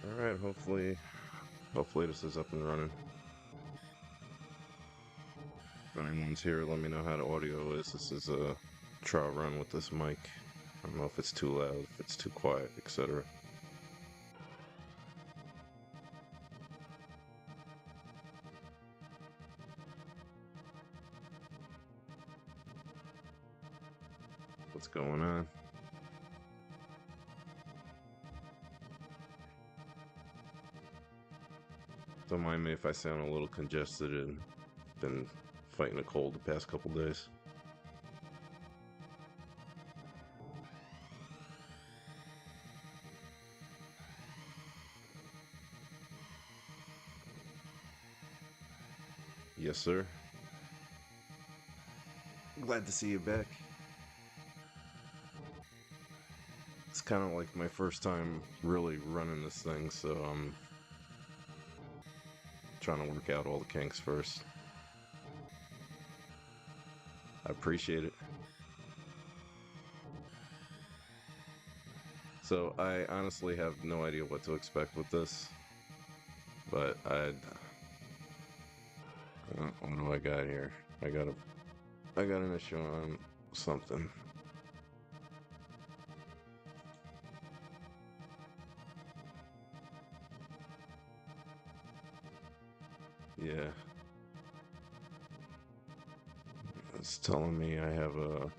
Alright, hopefully this is up and running. If anyone's here, let me know how the audio is. This is a trial run with this mic. I don't know if it's too loud, if it's too quiet, etc. What's going on? Don't mind me if I sound a little congested and been fighting a cold the past couple days. Yes, sir. Glad to see you back. It's kind of like my first time really running this thing, so I'm trying to work out all the kinks first. I appreciate it. So I honestly have no idea what to expect with this, but what do I got here? I got an issue on something. Yeah. It's telling me I have a...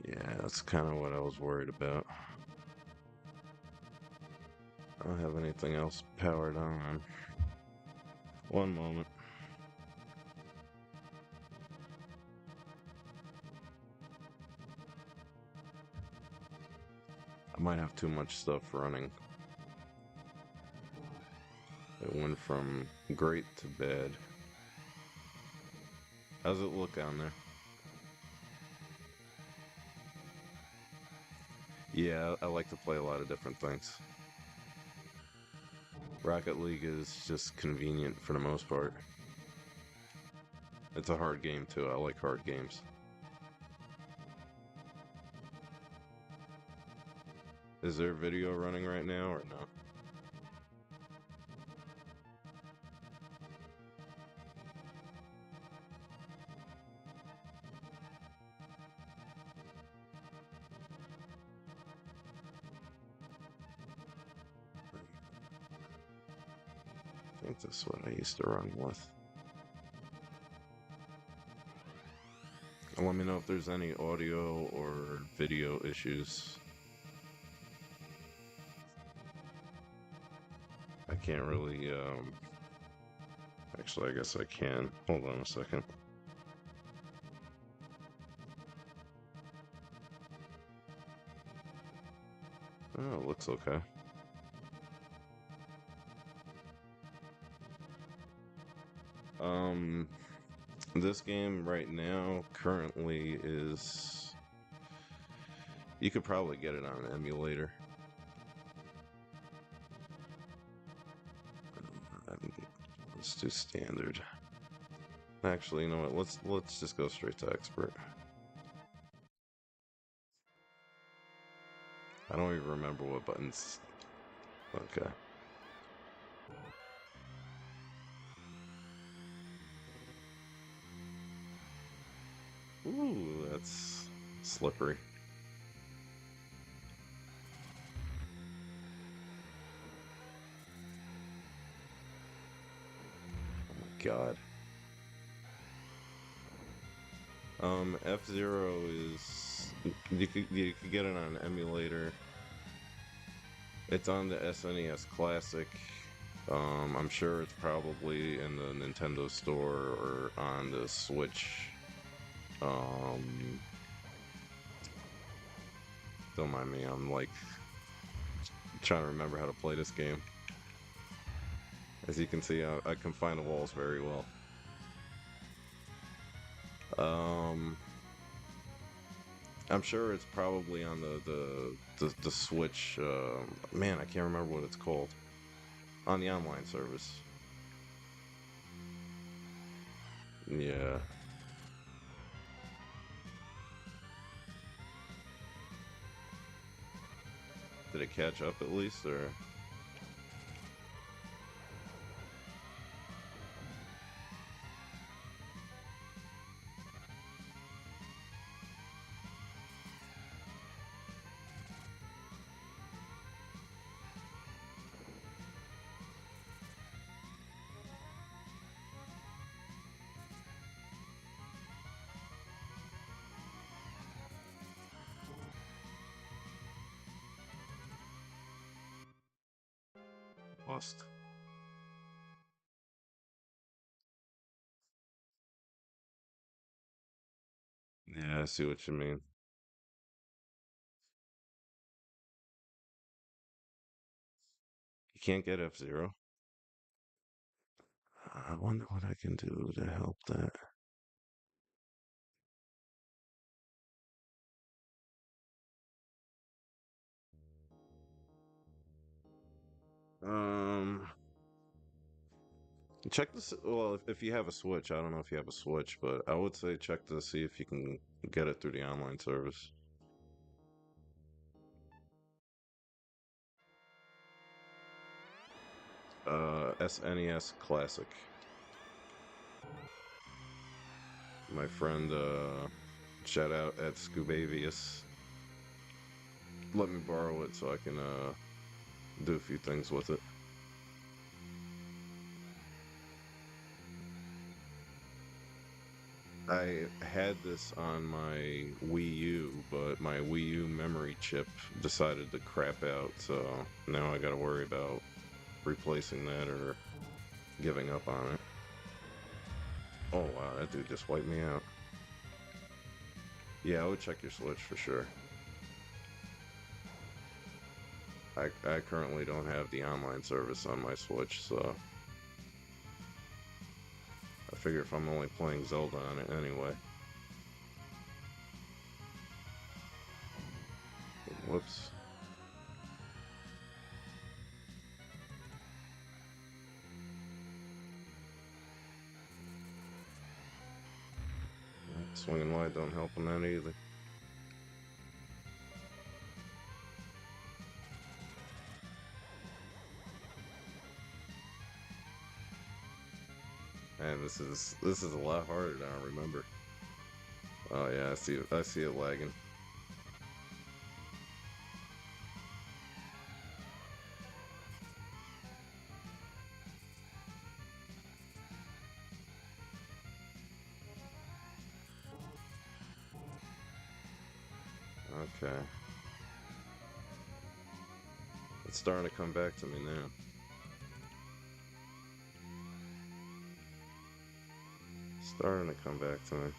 Yeah, that's kind of what I was worried about. I don't have anything else powered on. One moment. I might have too much stuff running. It went from great to bad. How's it look on there? Yeah, I like to play a lot of different things. Rocket League is just convenient for the most part. It's a hard game too. I like hard games. Is there video running right now or no? I think that's what I used to run with. Let me know if there's any audio or video issues. I can't really, actually, I guess I can. Hold on a second. Oh, it looks okay. This game right now currently is... You could probably get it on an emulator. Let's do standard. Actually, you know what? Let's just go straight to expert. I don't even remember what buttons. Okay. Ooh, that's slippery. Oh my god. F-Zero is... You could get it on an emulator. It's on the SNES Classic. I'm sure it's probably in the Nintendo store or on the Switch. Don't mind me, I'm like trying to remember how to play this game. As you can see, I can find the walls very well. I'm sure it's probably on the Switch. Man, I can't remember what it's called. On the online service. Yeah. Did it catch up at least, or? Lost. Yeah, I see what you mean. You can't get F-Zero. I wonder what I can do to help that. Um, check this. Well, if you have a Switch, I don't know if you have a Switch, but I would say check to see if you can get it through the online service. SNES Classic. My friend, shout out at Scubavius, let me borrow it so I can do a few things with it. I had this on my Wii U, but my Wii U memory chip decided to crap out, so now I gotta worry about replacing that or giving up on it. Oh wow, that dude just wiped me out. Yeah, I would check your Switch for sure. I currently don't have the online service on my Switch, so I figure if I'm only playing Zelda on it anyway. Whoops. Swinging wide don't help on that either. And this is a lot harder than I remember. Oh yeah, I see it lagging. Okay. It's starting to come back to me now. Starting to come back to me.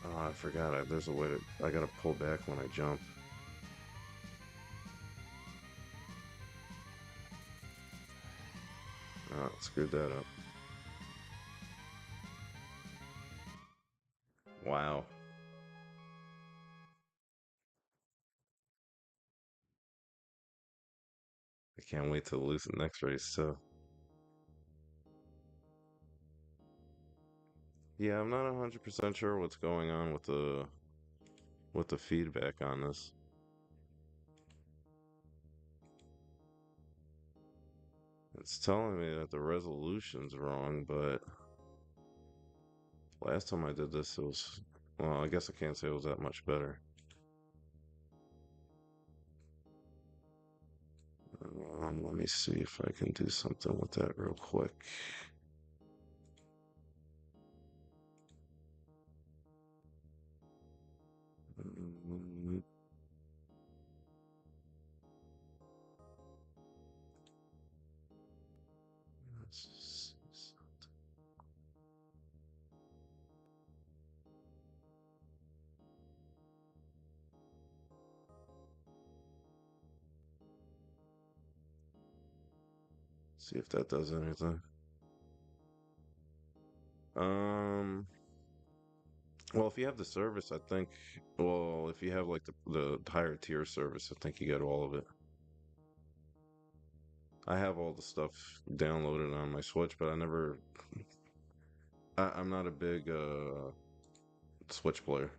Oh, I forgot. There's a way to. I gotta pull back when I jump. Oh, screwed that up. Wow. I can't wait to lose the next race. So yeah, I'm not 100% sure what's going on with the feedback on this. It's telling me that the resolution's wrong, but last time I did this, it was. Well, I guess I can't say it was that much better. Let me see if I can do something with that real quick. Mm, see if that does anything. Um, well, if you have the service, I think. Well, if you have like the higher tier service, I think you get all of it. I have all the stuff downloaded on my Switch, but I never. I'm not a big Switch player.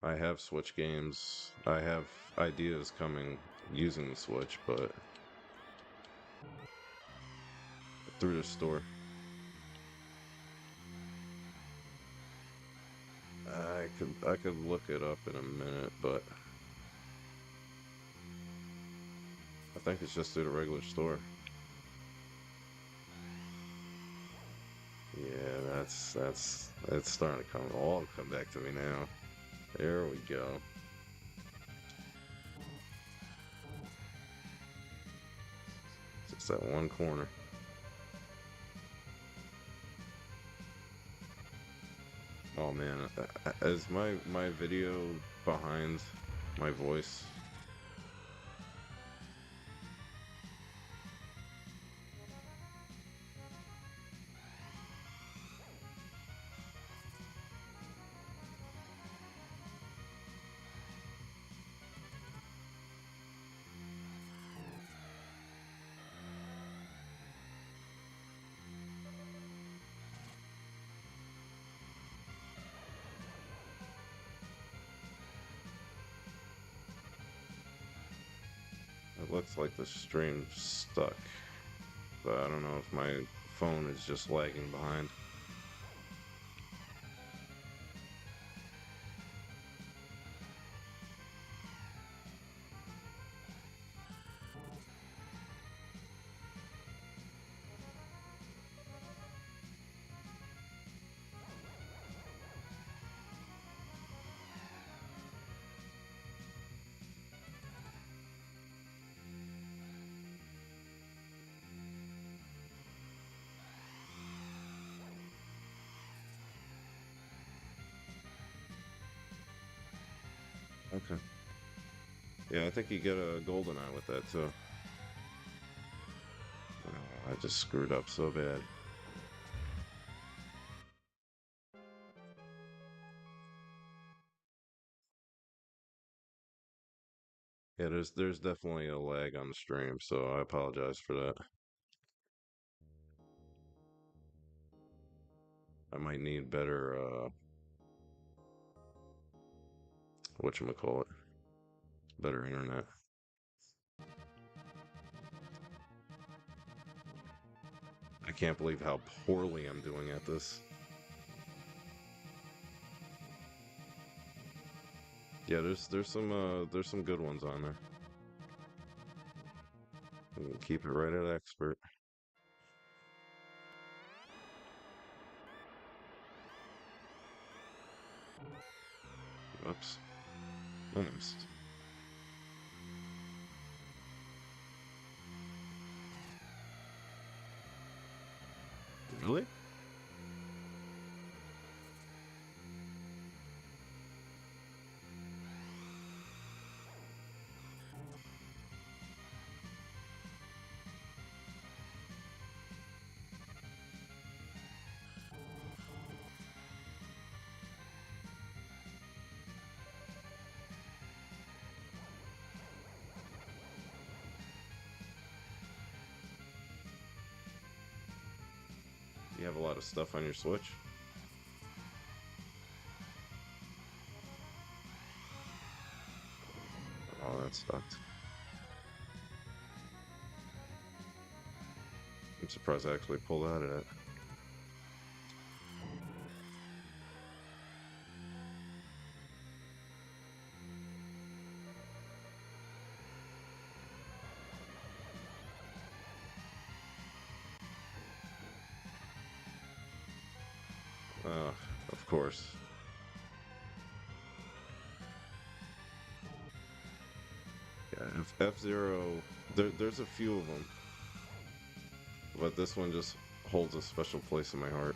I have Switch games. I have ideas coming using the Switch, but through the store. I could look it up in a minute, but I think it's just through the regular store. Yeah, that's it's starting to come back to me now. There we go. Just that one corner. Oh man, is my video behind my voice? It looks like the stream's stuck, but I don't know if my phone is just lagging behind. Okay. Yeah, I think you get a golden eye with that too. Oh, I just screwed up so bad. Yeah, there's definitely a lag on the stream, so I apologize for that. I might need better whatchamacallit, better internet. I can't believe how poorly I'm doing at this. Yeah, there's some good ones on there. Keep it right at expert. Oops. Almost. Really? You have a lot of stuff on your Switch? Oh, that sucked. I'm surprised I actually pulled out of it. Of course. Yeah, F-Zero, there's a few of them, but this one just holds a special place in my heart.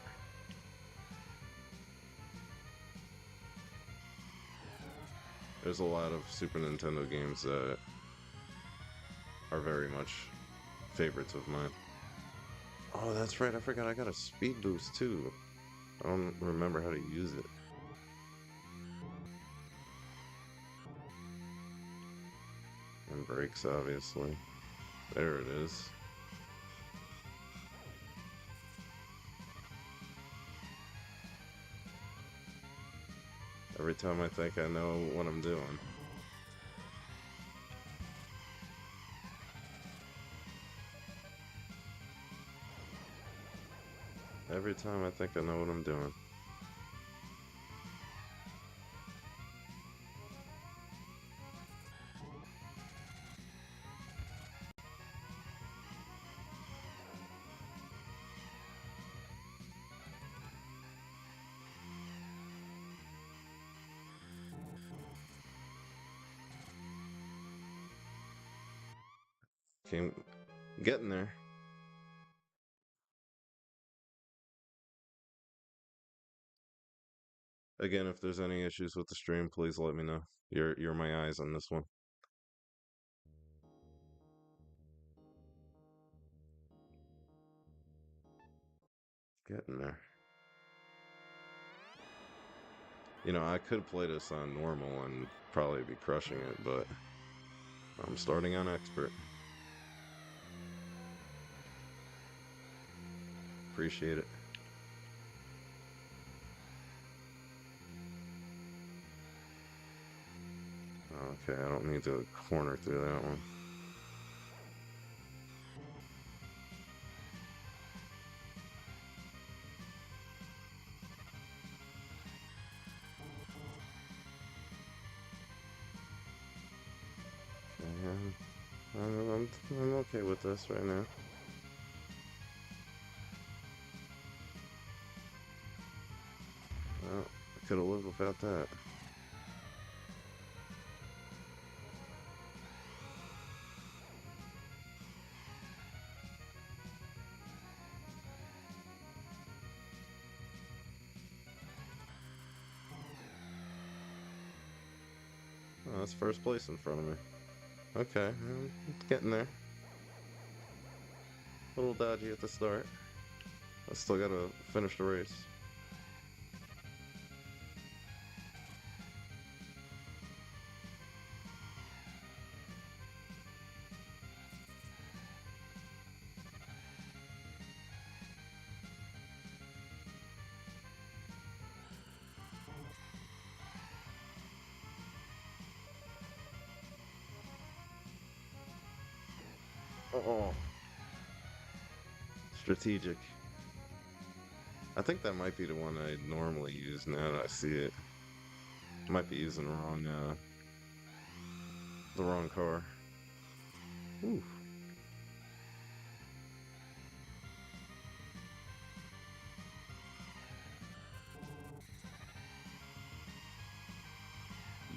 There's a lot of Super Nintendo games that are very much favorites of mine. Oh, that's right. I forgot I got a speed boost too. I don't remember how to use it. And brakes, obviously. There it is. Every time I think I know what I'm doing. Every time I think I know what I'm doing. Came getting there. Again, if there's any issues with the stream, please let me know. You're my eyes on this one. Getting there. You know, I could play this on normal and probably be crushing it, but I'm starting on expert. Appreciate it. Okay, I don't need to corner through that one. Okay, I'm okay with this right now. Well, I could have lived without that. Oh, that's first place in front of me. Okay, I'm getting there. A little dodgy at the start. I still gotta finish the race. Oh, strategic. I think that might be the one I normally use now that I see it. Might be using the wrong car. Ooh.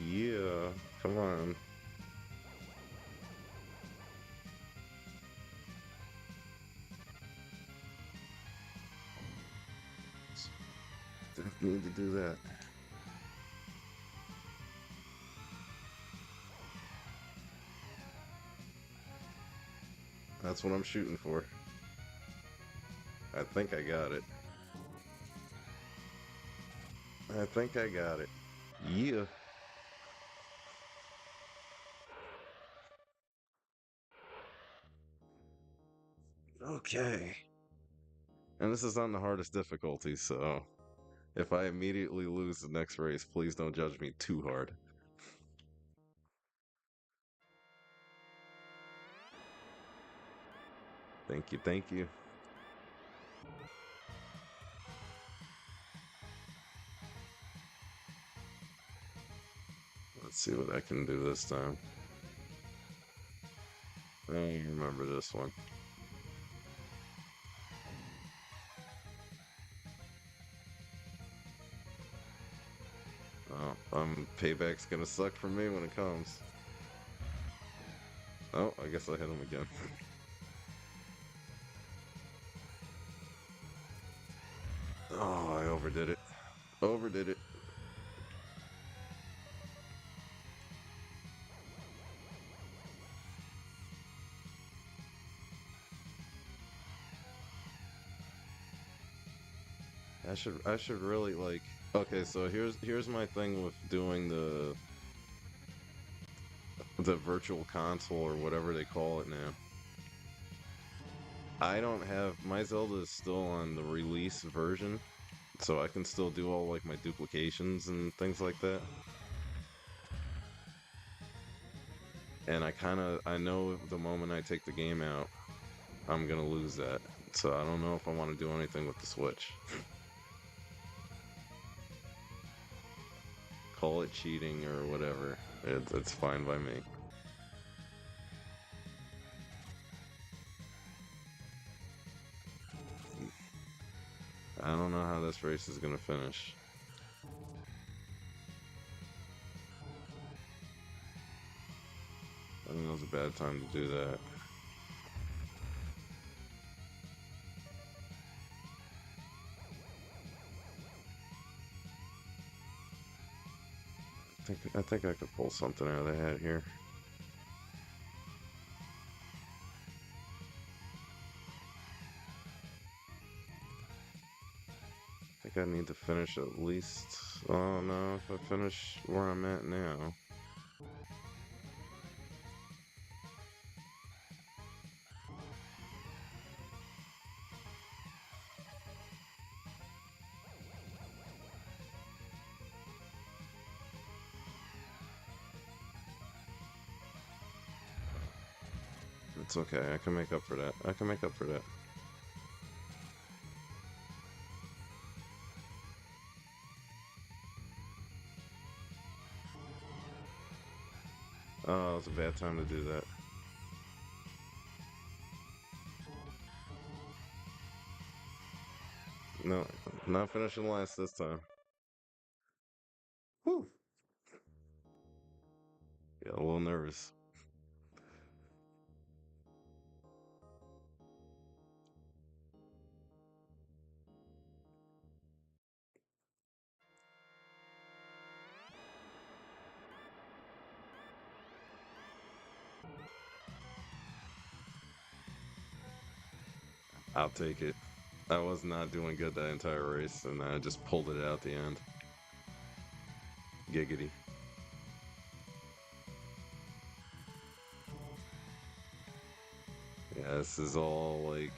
Yeah, come on. Didn't need to do that. That's what I'm shooting for. I think I got it. I think I got it. Yeah. Okay. And this is on the hardest difficulty, so if I immediately lose the next race, please don't judge me too hard. Thank you, thank you. Let's see what I can do this time. I remember this one. Oh, payback's gonna suck for me when it comes. Oh, I guess I hit him again. Oh, I overdid it. Overdid it. I should really like. Okay, so here's my thing with doing the virtual console or whatever they call it now. I don't have my Zelda is still on the release version, so I can still do all like my duplications and things like that. And I know the moment I take the game out, I'm gonna lose that. So I don't know if I want to do anything with the Switch. Call it cheating or whatever. It's fine by me. I don't know how this race is gonna finish. I think it was a bad time to do that. I think I could pull something out of the hat here. I think I need to finish at least. Oh no, if I finish where I'm at now. It's okay. I can make up for that. I can make up for that. Oh, it's a bad time to do that. No, not finishing last this time. Whew. Yeah, a little nervous. I'll take it. I was not doing good that entire race, and I just pulled it out at the end. Giggity. Yeah, this is all like.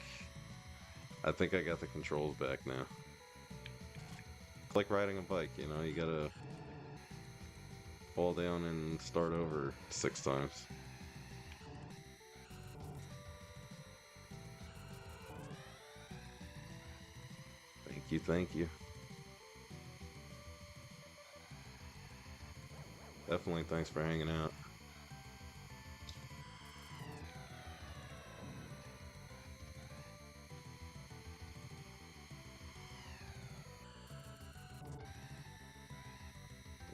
I think I got the controls back now. It's like riding a bike, you know, you gotta fall down and start over 6 times. Thank you, thank you. Definitely thanks for hanging out.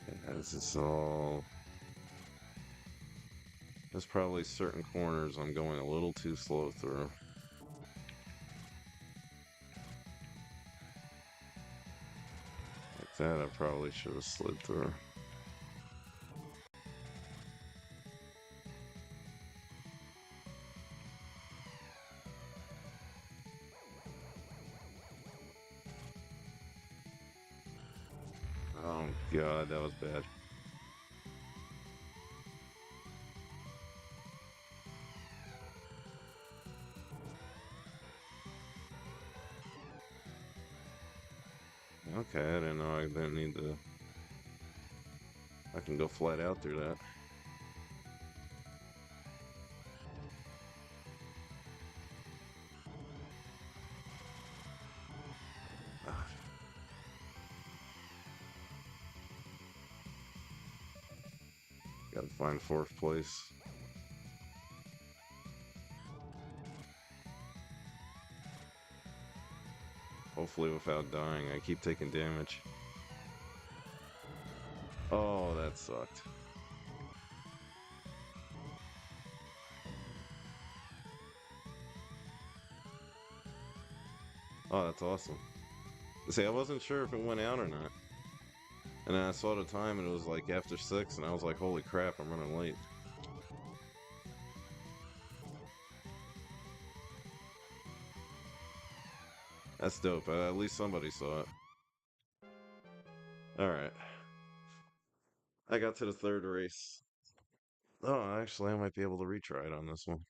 Yeah, this is all. There's probably certain corners I'm going a little too slow through. Like that, I probably should have slid through. Oh god, that was bad. Okay, I didn't know I didn't need to. I can go flat out through that. Ah, gotta find fourth place. Hopefully without dying. I keep taking damage. Oh, that sucked. Oh, that's awesome. See, I wasn't sure if it went out or not. And then I saw the time and it was like after 6, and I was like, holy crap, I'm running late. That's dope. At least somebody saw it. Alright. I got to the third race. Oh, actually, I might be able to retry it on this one.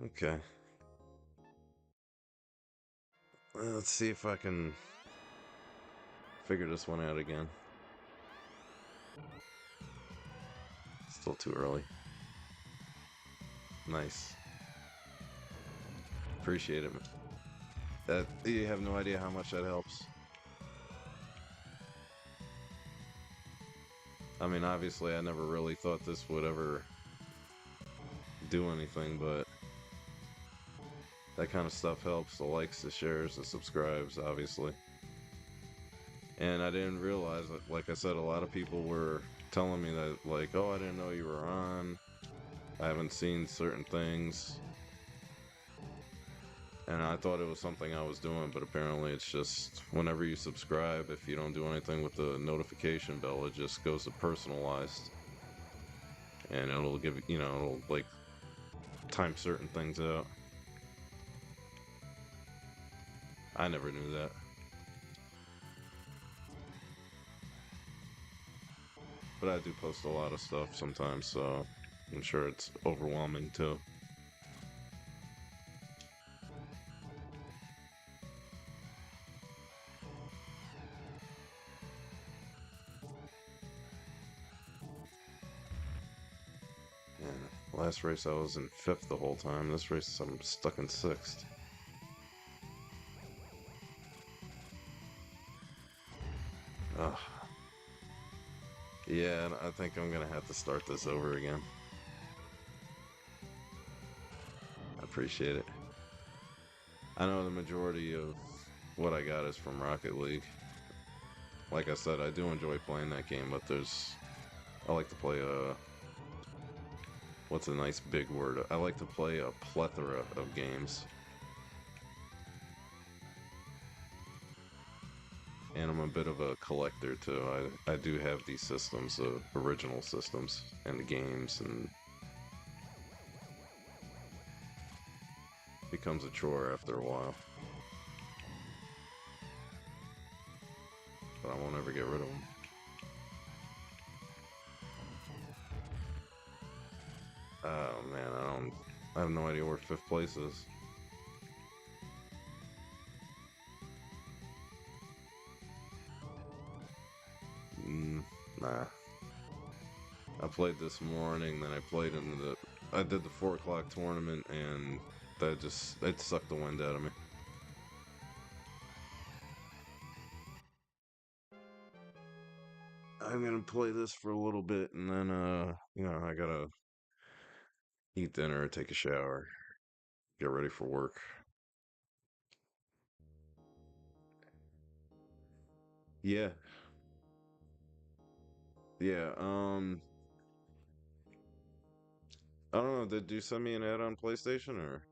Okay. Let's see if I can figure this one out again. Still too early. Nice. Appreciate it. That you have no idea how much that helps. I mean, obviously, I never really thought this would ever do anything, but that kind of stuff helps. The likes, the shares, the subscribes, obviously. And I didn't realize that, like I said, a lot of people were telling me that, like, oh, I didn't know you were on. I haven't seen certain things. And I thought it was something I was doing, but apparently it's just whenever you subscribe, if you don't do anything with the notification bell, it just goes to personalized. And it'll give, it'll like time certain things out. I never knew that. But I do post a lot of stuff sometimes, so I'm sure it's overwhelming too. Yeah, last race I was in 5th the whole time. This race I'm stuck in 6th. Ugh. Yeah, I think I'm gonna have to start this over again. I appreciate it. I know the majority of what I got is from Rocket League. Like I said, I do enjoy playing that game, but I like to play what's a nice big word? I like to play a plethora of games. And I'm a bit of a collector too. I do have these systems, original systems, and the games, and it becomes a chore after a while. But I won't ever get rid of them. Oh man, I have no idea where 5th place is. Nah. I played this morning, then I did the 4 o'clock tournament, and it sucked the wind out of me. I'm gonna play this for a little bit, and then, I gotta eat dinner, take a shower, get ready for work. Yeah, yeah, I don't know, did you send me an ad on PlayStation, or?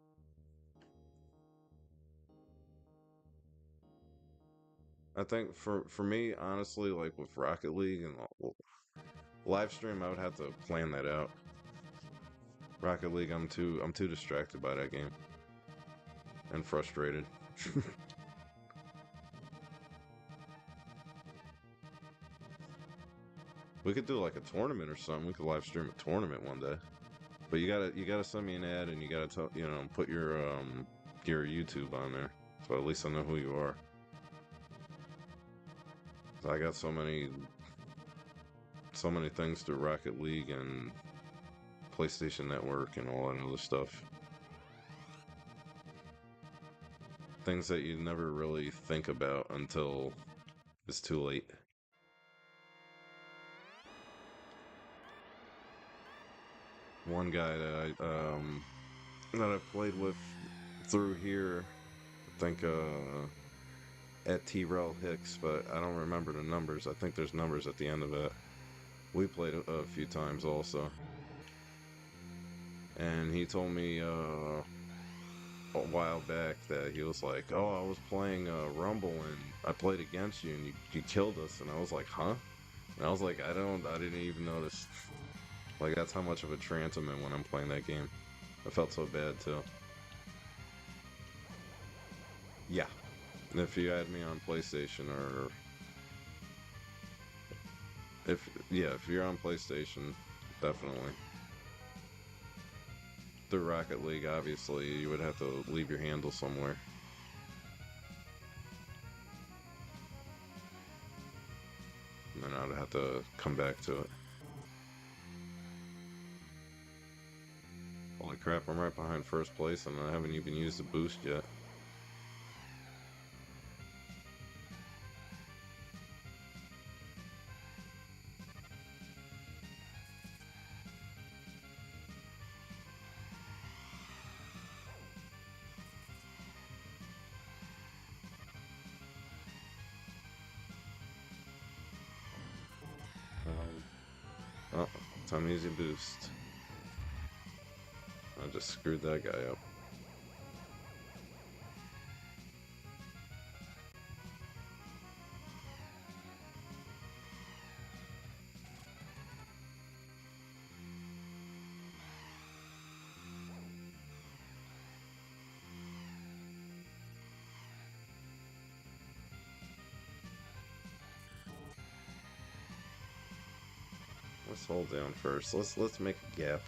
I think for me, honestly, like with Rocket League and live stream, I would have to plan that out. Rocket League, I'm too distracted by that game and frustrated. We could do like a tournament or something. We could live stream a tournament one day. But you gotta send me an ad, and you gotta put your YouTube on there, so at least I know who you are. 'Cause I got so many things through Rocket League and PlayStation Network and all that other stuff. Things that you never really think about until it's too late. One guy that I played with through here, I think at T-Rel Hicks, but I don't remember the numbers. I think there's numbers at the end of it. We played a few times also, and he told me a while back that he was like, "Oh, I was playing Rumble and I played against you and you killed us," and I was like, "Huh?" And I was like, I didn't even notice." Like, that's how much of a trance I'm in when I'm playing that game. I felt so bad too. Yeah. And if you add me on PlayStation, or if you're on PlayStation, definitely. through Rocket League, obviously, you would have to leave your handle somewhere. And then I'd have to come back to it. Holy crap, I'm right behind first place and I haven't even used the boost yet. Oh, time to use your boost. I just screwed that guy up. Let's hold down first. Let's make a gap.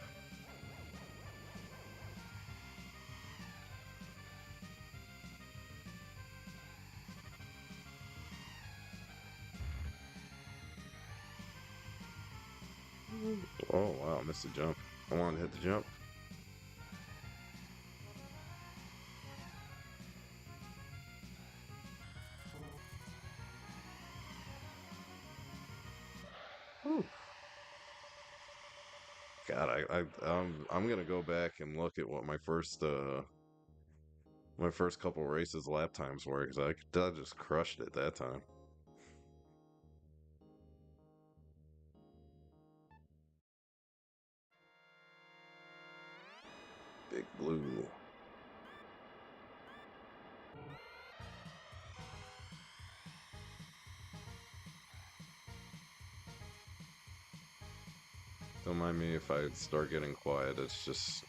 Oh wow, I missed the jump. I wanted to hit the jump. Whew. God, I'm gonna go back and look at what my first couple races lap times were because I just crushed it that time. Big blue. Don't mind me if I start getting quiet. It's just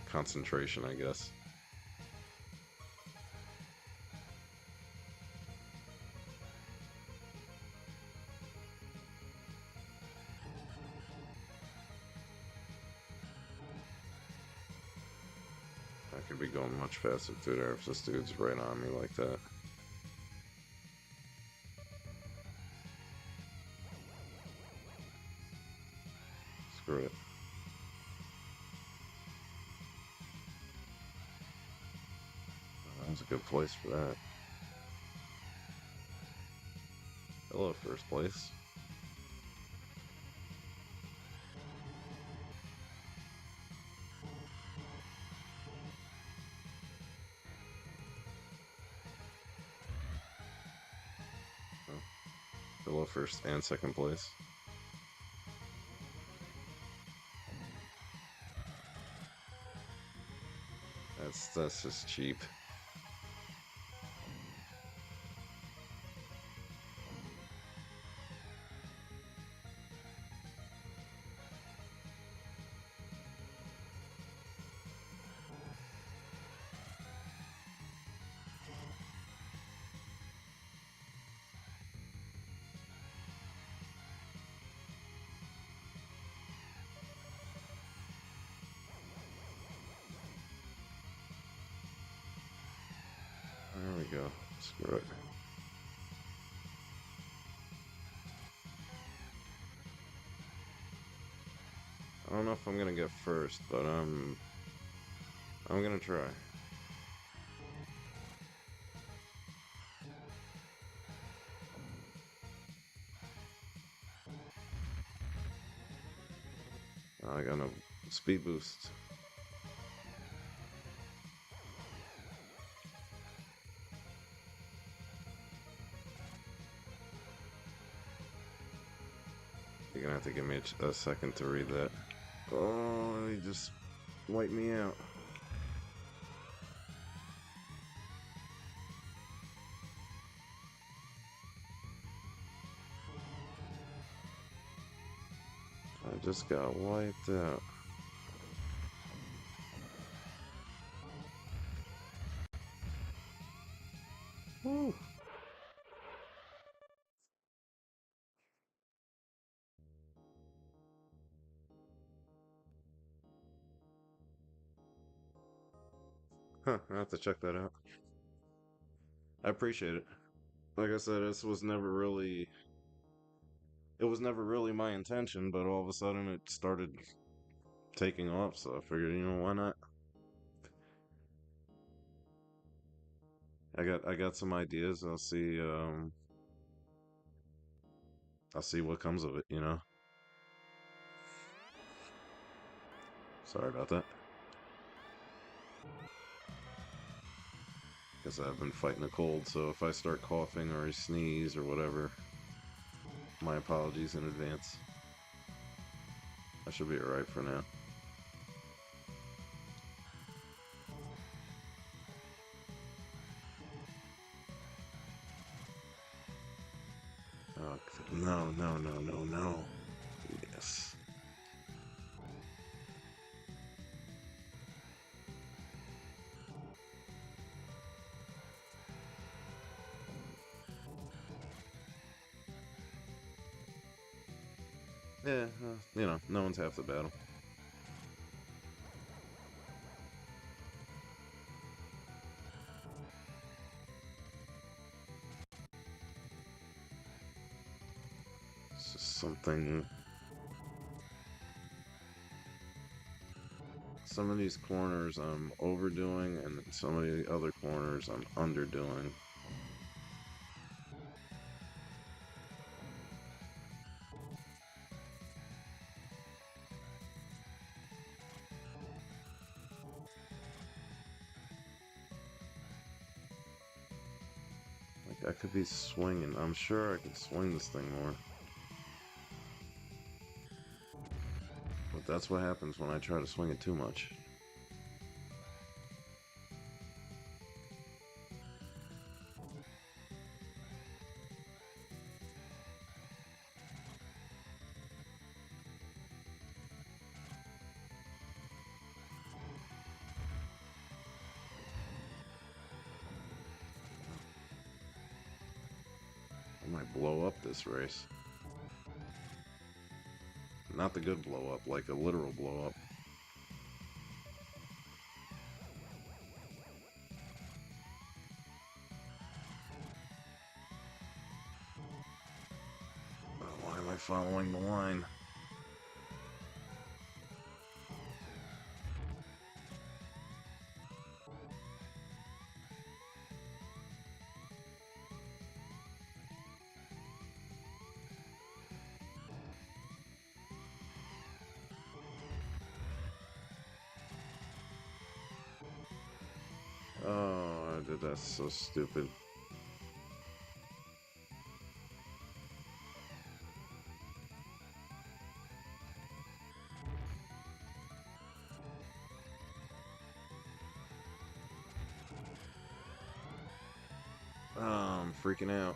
concentration, I guess. I could be going much faster through there if this dude's right on me like that. Screw it. That was a good place for that. Hello, first place. Oh, hello, first and second place. That's just cheap. There we go. Screw it. I don't know if I'm gonna get first, but I'm gonna try. I got a speed boost. You're gonna have to give me a second to read that. Oh, he just wiped me out. I just got wiped out. Woo. Huh, I have to check that out. I appreciate it. Like I said, this was never really it was never really my intention, but all of a sudden it started taking off, so I figured, why not? I got some ideas. I'll see what comes of it. Sorry about that. Guess I've been fighting a cold, so if I start coughing or I sneeze or whatever, my apologies in advance. I should be alright for now. Oh, no, no, no, no, no. Yes. Yeah, no one's half the battle. It's just something. Some of these corners I'm overdoing, and some of the other corners I'm underdoing. Like, I could be swinging. I'm sure I could swing this thing more. But that's what happens when I try to swing it too much. I might blow up this race. Not the good blow up, like a literal blow up. Oh, why am I following the line? Oh, I did that so stupid. Oh, I'm freaking out.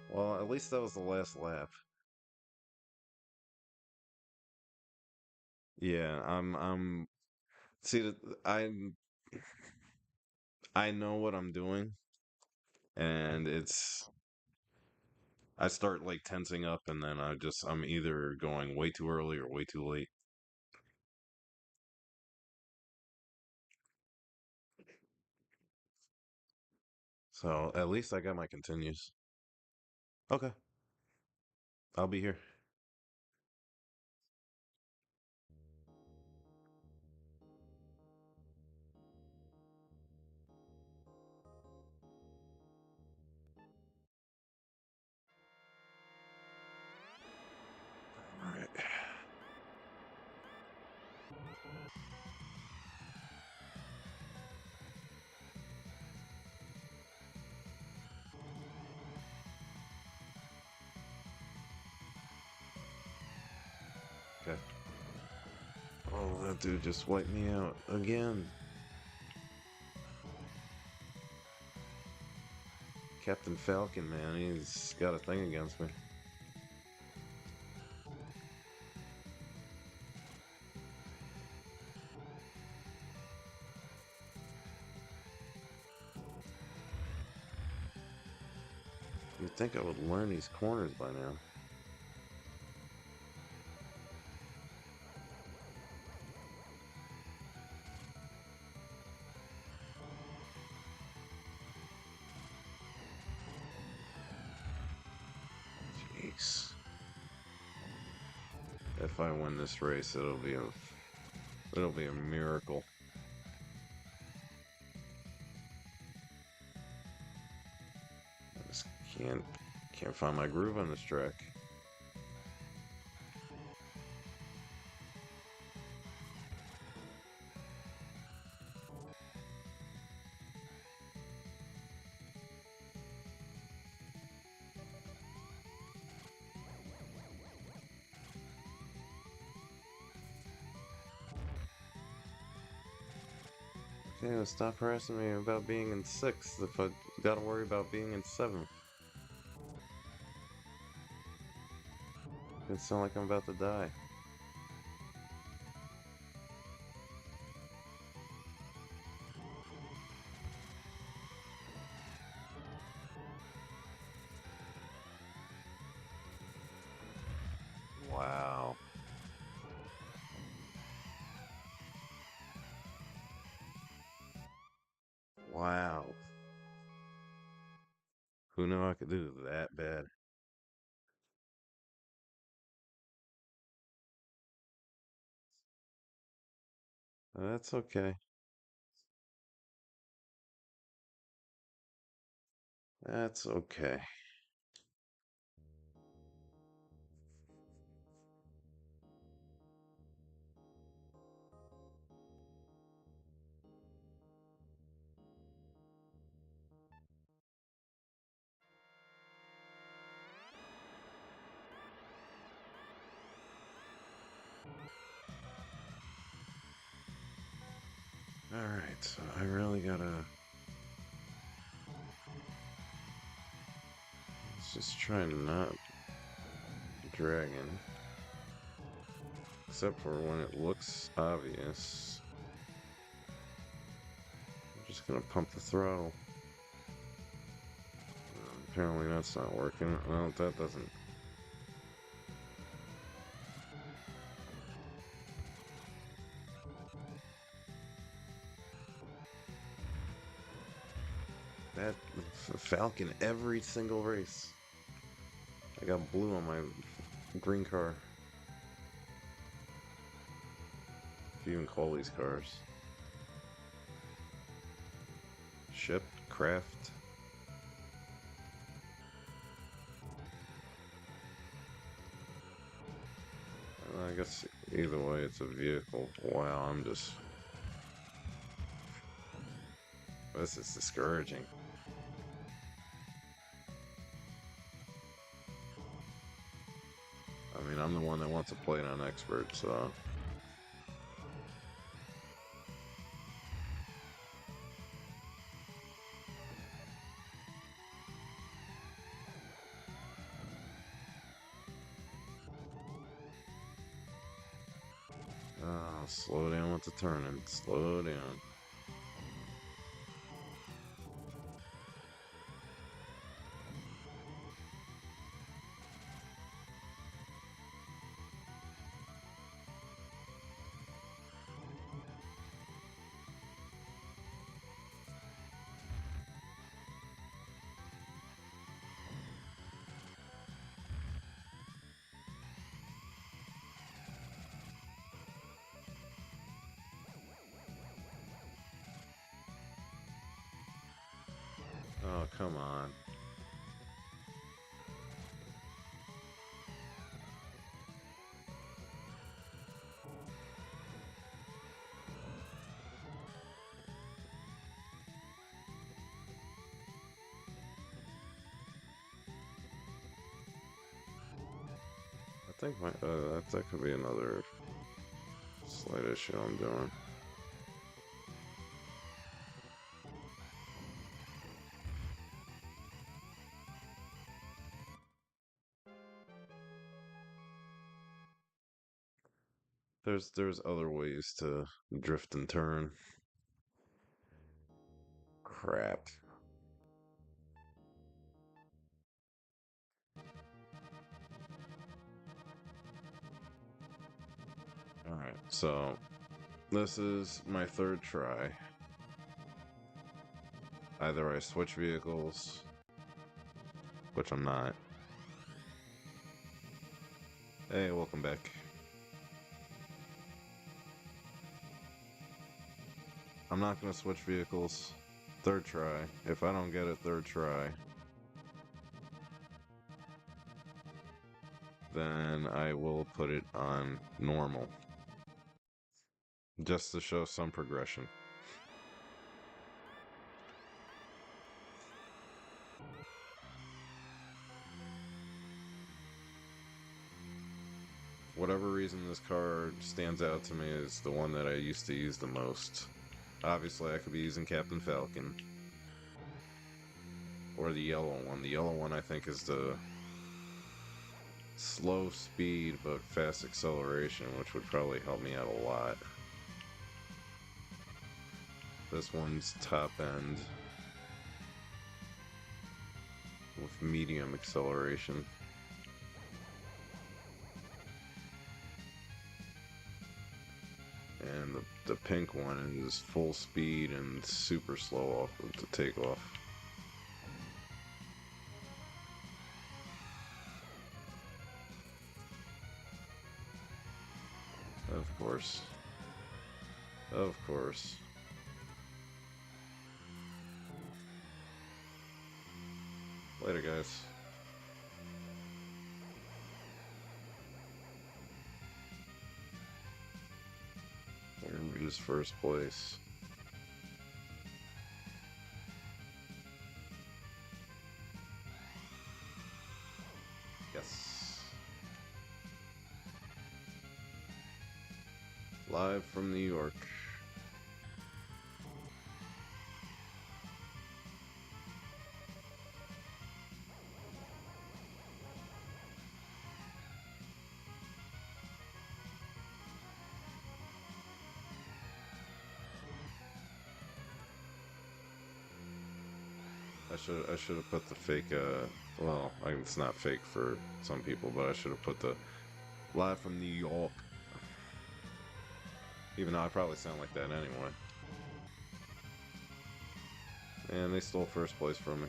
Well, at least that was the last lap. Yeah, I'm see that I know what I'm doing, and I start like tensing up, and then I'm either going way too early or way too late. So at least I got my continues. Okay, I'll be here. All right. Okay. Oh, that dude just wiped me out again. Captain Falcon, man, he's got a thing against me. You'd think I would learn these corners by now. Jeez. If I win this race, it'll be a miracle. I just can't find my groove on this track. Okay, well, stop harassing me about being in 6th if I gotta worry about being in 7th. It sounds like I'm about to die. Wow. Wow. Who knew I could do that bad? That's okay. That's okay. Alright, so I really gotta... Let's just try not dragging. Except for when it looks obvious. I'm just gonna pump the throttle. Apparently that's not working. Well, that doesn't... That Falcon every single race. I got blue on my green car. If you even call these cars. Ship, craft. I guess either way it's a vehicle. Wow, I'm just... This is discouraging. I mean, I'm the one that wants to play it on expert, so... slow down with the turning. Slow down. Oh, come on. I think that could be another slight issue I'm doing. There's other ways to drift and turn. Crap. Alright, so this is my third try. Either I switch vehicles, which I'm not. Hey, welcome back. I'm not going to switch vehicles. Third try. If I don't get it third try, then I will put it on normal. Just to show some progression. Whatever reason this car stands out to me is the one that I used to use the most. Obviously, I could be using Captain Falcon. Or the yellow one. The yellow one, I think, is the slow speed but fast acceleration, which would probably help me out a lot. This one's top end with medium acceleration. And the pink one is full speed and super slow off to take off. Of course. Of course. Later, guys. We're gonna lose first place. Yes. Live from New York. I should have put the fake well, it's not fake for some people, but I should have put the live from New York. Even though I probably sound like that anyway. And they stole first place from me.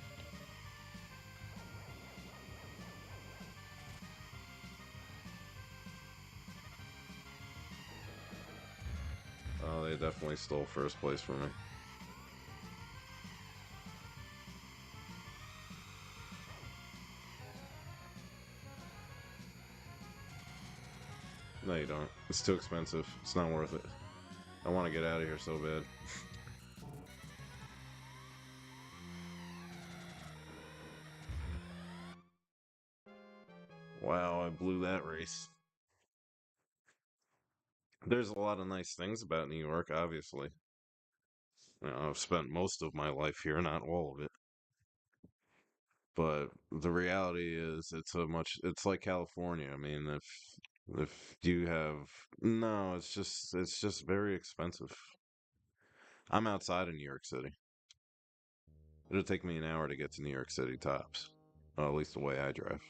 Oh, they definitely stole first place from me. No, you don't. It's too expensive. It's not worth it. I want to get out of here so bad. Wow, I blew that race. There's a lot of nice things about New York, obviously. You know, I've spent most of my life here, not all of it. But the reality is it's like California. I mean, if you have no, it's just very expensive. I'm outside of New York City. It'll take me an hour to get to New York City tops. Well, at least the way I drive.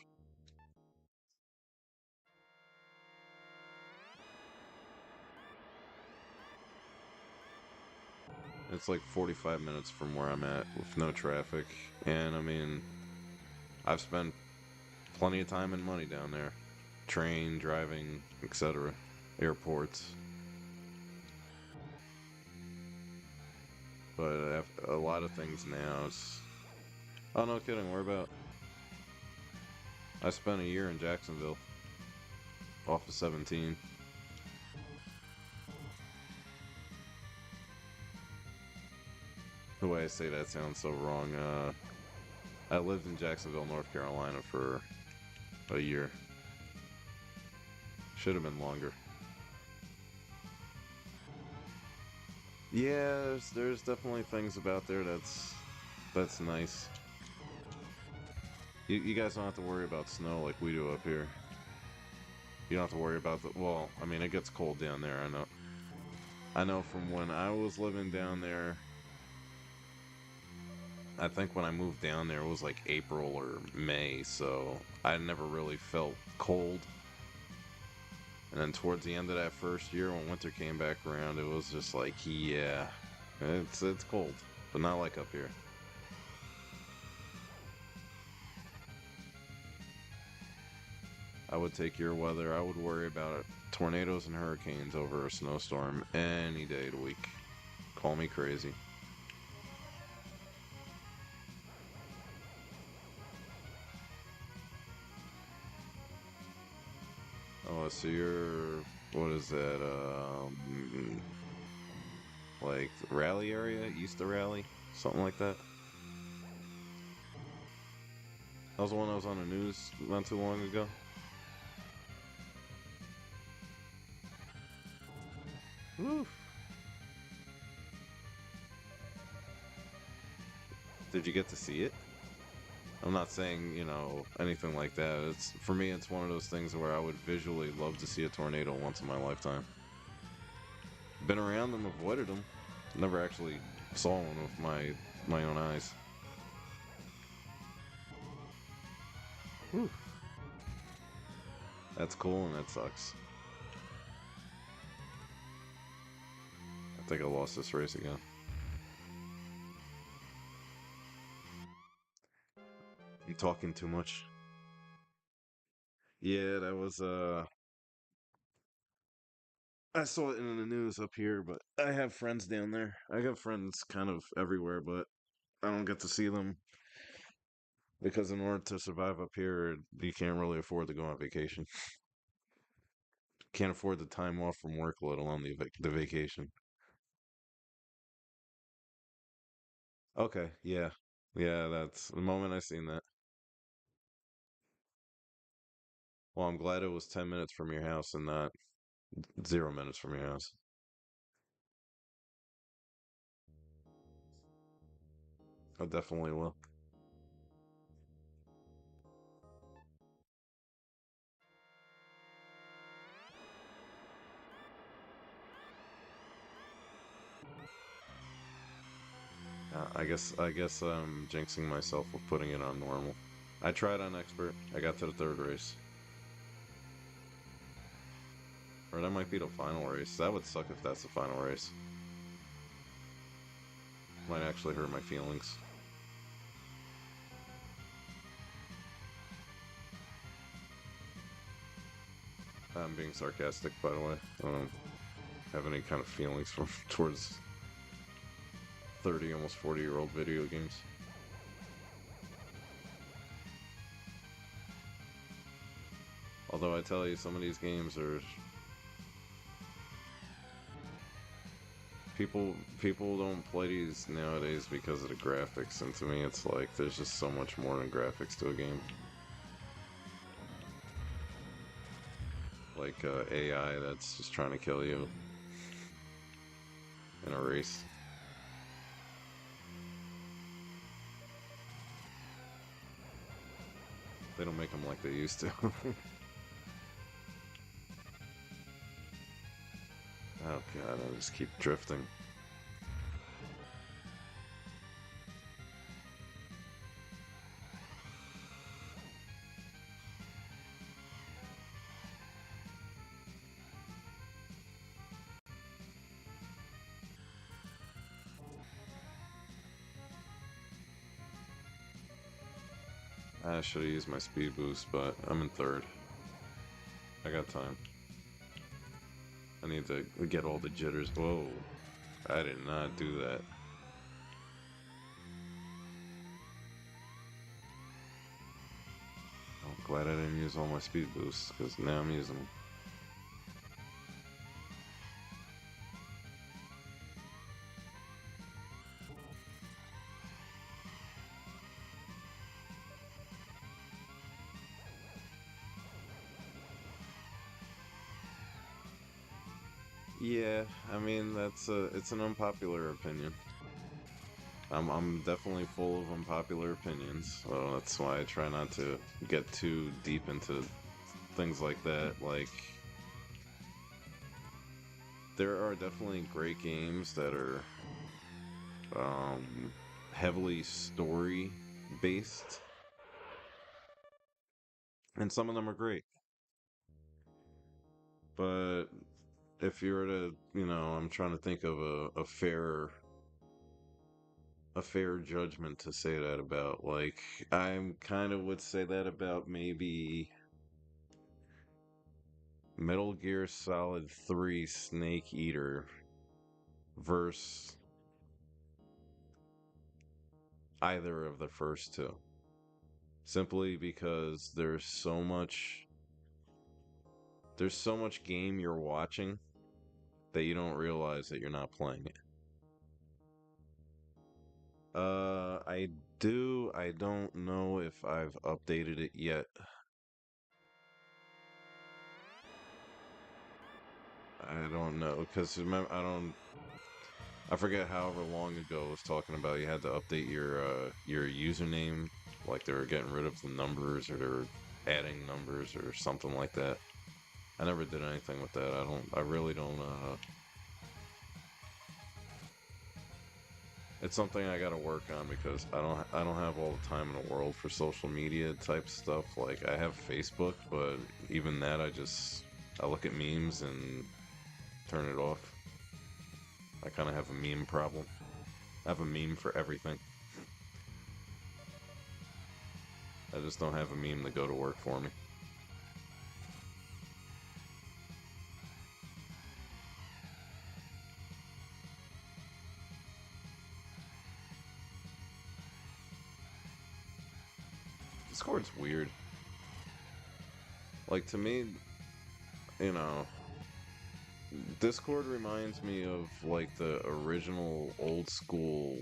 It's like 45 minutes from where I'm at with no traffic. And I mean, I've spent plenty of time and money down there. Train, driving, etc. Airports. But a lot of things now, it's... Oh, no kidding, where about? I spent a year in Jacksonville. Off of 17. The way I say that sounds so wrong. I lived in Jacksonville, North Carolina for a year. Should have been longer. Yeah, there's definitely things about there that's nice. You guys don't have to worry about snow like we do up here. You don't have to worry about the. Well, I mean, it gets cold down there. I know. I know from when I was living down there. I think when I moved down there, it was like April or May, so I never really felt cold. And then towards the end of that first year, when winter came back around, it was just like, yeah, it's cold, but not like up here. I would take your weather. I would worry about it. Tornadoes and hurricanes over a snowstorm any day of the week. Call me crazy. Oh, so you're what is that? Like Raleigh area, east of Raleigh, something like that. That was the one that was on the news not too long ago. Woo. Did you get to see it? I'm not saying, anything like that. It's for me, it's one of those things where I would visually love to see a tornado once in my lifetime. Been around them, avoided them. Never actually saw one with my own eyes. Whew. That's cool and that sucks. I think I lost this race again. I'm talking too much. Yeah, that was I saw it in the news up here, but I have friends down there. I have friends kind of everywhere, but I don't get to see them because in order to survive up here, you can't really afford to go on vacation. Can't afford the time off from work, let alone the vacation. Okay, yeah. Yeah, that's the moment I seen that. Well, I'm glad it was 10 minutes from your house and not 0 minutes from your house. I definitely will. I guess I'm jinxing myself with putting it on normal. I tried on expert. I got to the third race. Or that might be the final race. That would suck if that's the final race. Might actually hurt my feelings. I'm being sarcastic, by the way. I don't have any kind of feelings from towards 30, almost 40-year-old video games. Although I tell you, some of these games are people don't play these nowadays because of the graphics, and to me, it's like there's just so much more than graphics to a game. Like AI that's just trying to kill you in a race. They don't make them like they used to. Oh god, I just keep drifting. I should have used my speed boost, but I'm in third. I got time. I need to get all the jitters. Whoa, I did not do that. I'm glad I didn't use all my speed boosts, because now I'm using them. Yeah, I mean it's an unpopular opinion. I'm definitely full of unpopular opinions, so that's why I try not to get too deep into things like that. Like, there are definitely great games that are um, heavily story based, and some of them are great. But if you were to, I'm trying to think of a fair judgment to say that about. Like, I kind of would say that about maybe Metal Gear Solid 3 Snake Eater versus either of the first two. Simply because there's so much game you're watching that you don't realize that you're not playing it. I do. I don't know if I've updated it yet. I don't know, because remember, I forget however long ago I was talking about you had to update your username, like they were getting rid of the numbers or they were adding numbers or something like that. I never did anything with that. I really don't it's something I gotta work on because I don't have all the time in the world for social media type stuff. Like, I have Facebook, but even that I look at memes and turn it off. I kind of have a meme problem. I have a meme for everything. I just don't have a meme to go to work for me. Discord's weird. Like, to me, you know, Discord reminds me of like the original old school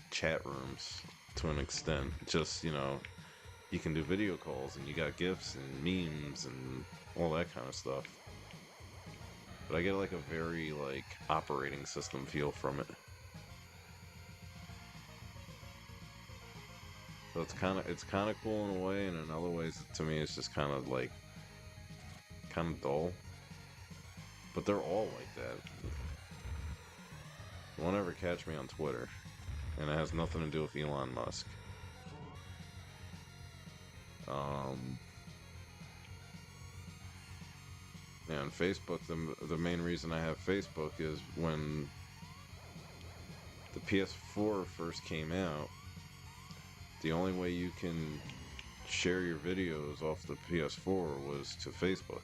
chat rooms to an extent. Just, you can do video calls and you got GIFs and memes and all that kind of stuff. But I get like a very like operating system feel from it. So it's kind of cool in a way, and in other ways to me it's just kind of like kind of dull. But they're all like that. You won't ever catch me on Twitter, and it has nothing to do with Elon Musk. Um, and Facebook, the main reason I have Facebook is when the PS4 first came out, the only way you can share your videos off the PS4 was to Facebook.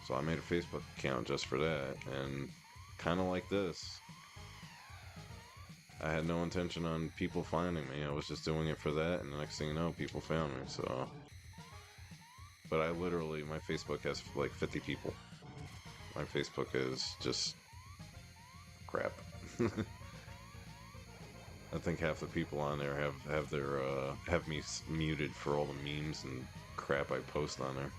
So I made a Facebook account just for that, and kind of like this, I had no intention on people finding me. I was just doing it for that, and the next thing you know, people found me. So, but my Facebook has like 50 people. My Facebook is just crap. I think half the people on there have me muted for all the memes and crap I post on there.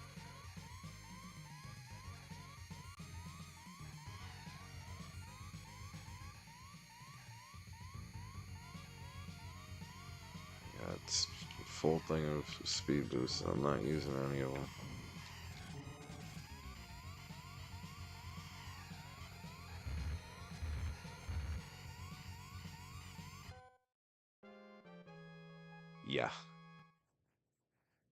Yeah, it's full thing of speed boosts. I'm not using any of them. Yeah.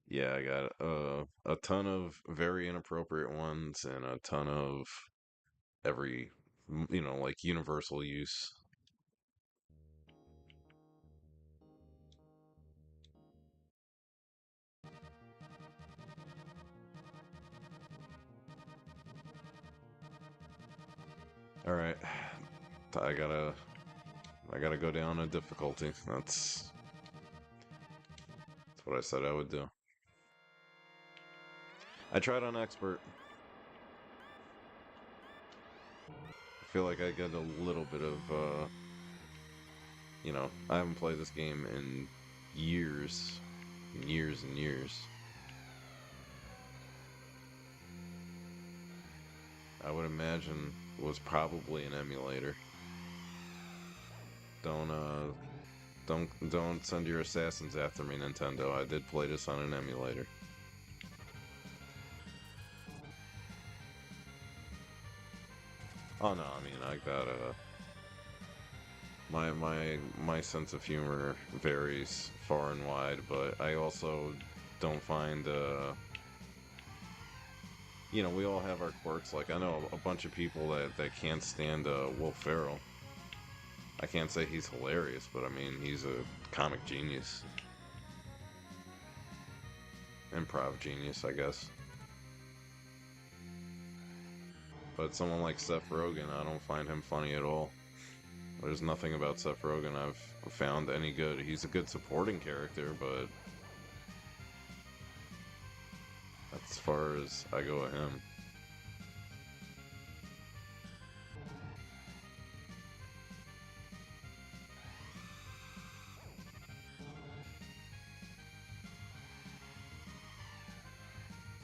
Yeah, I got a ton of very inappropriate ones and a ton of every, like universal use. All right, I gotta, I gotta go down a difficulty. That's what I said I would do. I tried on expert. I feel like I get a little bit of, I haven't played this game in years, and years and years. I would imagine it was probably an emulator. Don't Don't send your assassins after me, Nintendo. I did play this on an emulator. Oh no, I mean I got my sense of humor varies far and wide, but I also don't find we all have our quirks. Like I know a bunch of people that can't stand Will Ferrell. I can't say he's hilarious, but I mean he's a comic genius, improv genius, I guess. But someone like Seth Rogen, I don't find him funny at all. There's nothing about Seth Rogen I've found any good. He's a good supporting character, but as far as I go with him.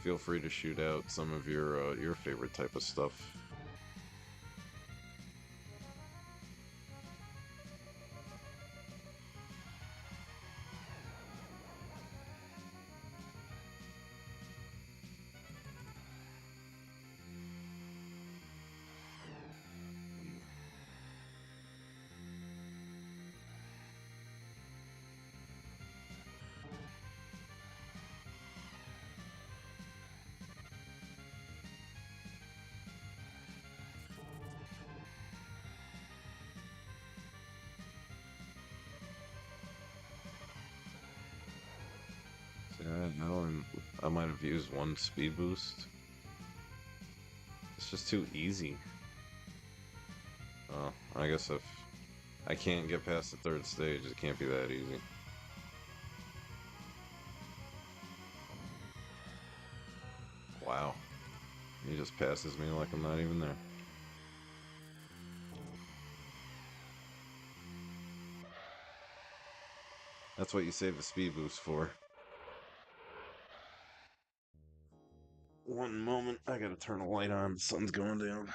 Feel free to shoot out some of your favorite type of stuff. Yeah, no, I might have used one speed boost. It's just too easy. I guess if I can't get past the third stage, it can't be that easy. Wow. He just passes me like I'm not even there. That's what you save the speed boost for. One moment, I gotta turn a light on. The sun's going down.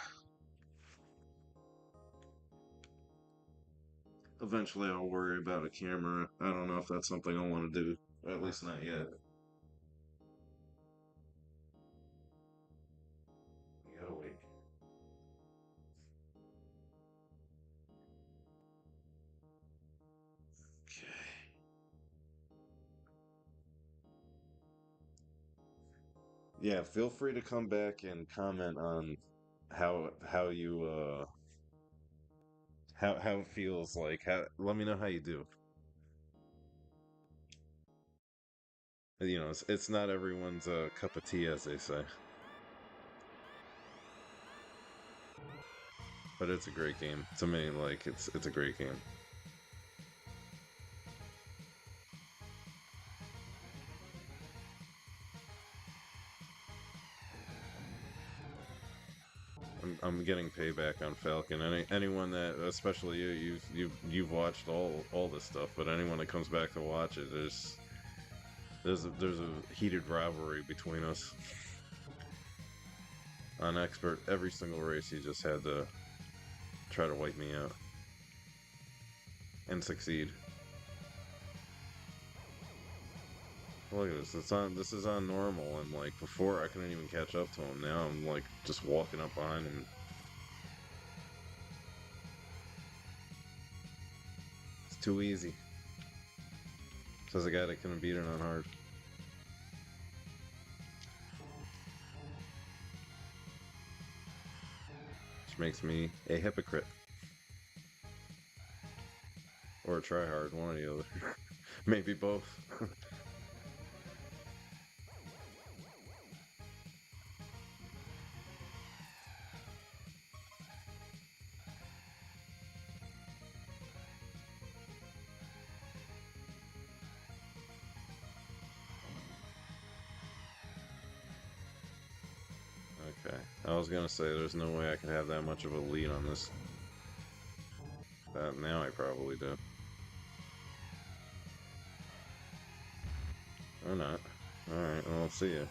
Eventually, I'll worry about a camera. I don't know if that's something I want to do. Or at least not yet. You gotta wait. Okay. Yeah, feel free to come back and comment on how you how it feels like. How let me know how you do. It's not everyone's cup of tea, as they say, but it's a great game. To me, like it's a great game. I'm getting payback on Falcon. Anyone that, especially you, you've watched all this stuff, but anyone that comes back to watch it, there's a heated rivalry between us. On expert, every single race, he just had to try to wipe me out and succeed. Look at this. It's on. This is on normal, and like before, I couldn't even catch up to him. Now I'm like just walking up behind him. It's too easy. Says a guy that couldn't beat it on hard. Which makes me a hypocrite. Or a tryhard, one or the other. Maybe both. Okay. I was gonna say there's no way I could have that much of a lead on this. Now I probably do. Or not. Alright, well, I'll see you.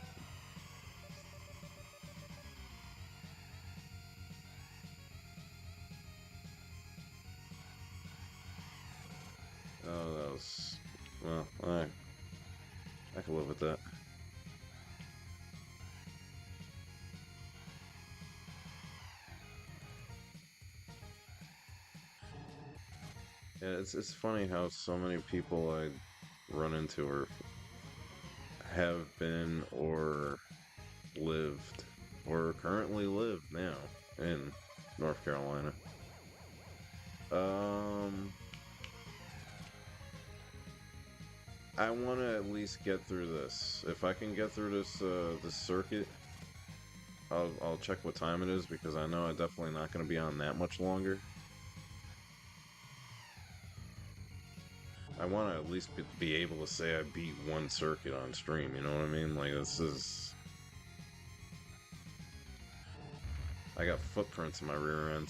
to live with that. Yeah, it's funny how so many people I run into or have been or lived or currently live now in North Carolina. Um, I want to at least get through this. If I can get through this circuit, I'll check what time it is because I know I'm definitely not going to be on that much longer. I want to at least be able to say I beat one circuit on stream. You know what I mean? Like this is. I got footprints in my rear end.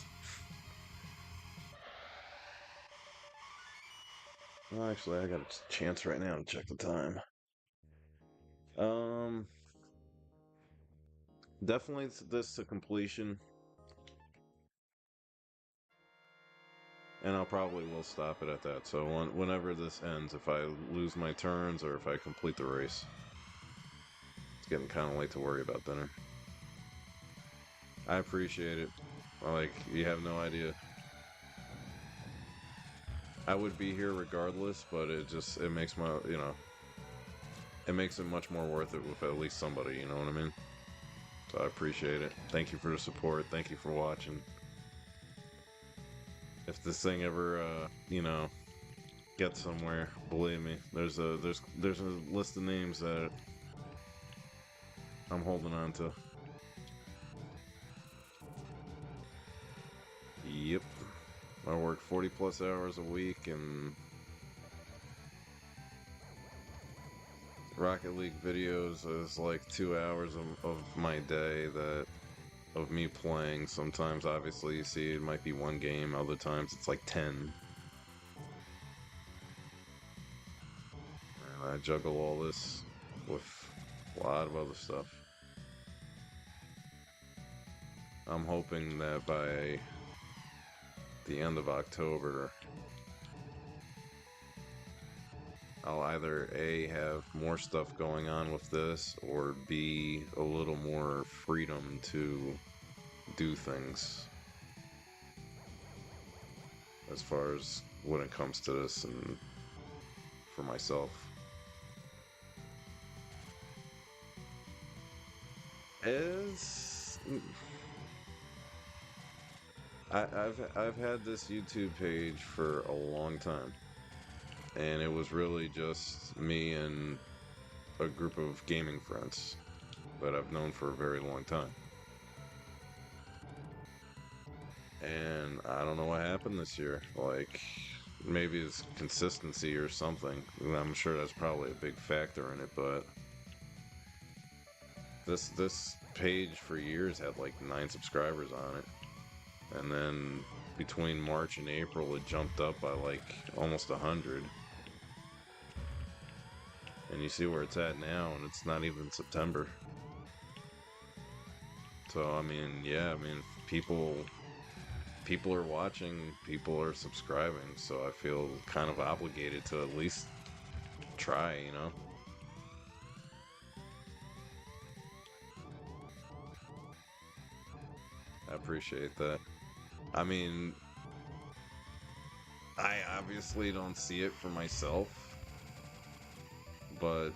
Well, actually, I got a chance right now to check the time. Um, definitely this to completion, and I'll probably will stop it at that. So whenever this ends, if I lose my turns or if I complete the race, it's getting kind of late to worry about dinner. I appreciate it. Like you have no idea. I would be here regardless, but it makes my it makes it much more worth it with at least somebody. You know what I mean? So I appreciate it. Thank you for the support. Thank you for watching. If this thing ever, get somewhere, believe me, there's a list of names that I'm holding on to. Yep. I work 40 plus hours a week, and Rocket League videos is like 2 hours of my day that of me playing. Sometimes, obviously, you see it might be one game. Other times, it's like 10. And I juggle all this with a lot of other stuff. I'm hoping that by the end of October, I'll either A, have more stuff going on with this, or B, a little more freedom to do things as far as when it comes to this and for myself. As I've had this YouTube page for a long time, and it was really just me and a group of gaming friends that I've known for a very long time. And I don't know what happened this year. Like, maybe it's consistency or something. I'm sure that's probably a big factor in it, but this page for years had like 9 subscribers on it. And then between March and April it jumped up by like almost 100. And you see where it's at now, and it's not even September. So I mean, yeah, I mean, people are watching, people are subscribing, so I feel kind of obligated to at least try, you know? I appreciate that. I mean, I obviously don't see it for myself, but,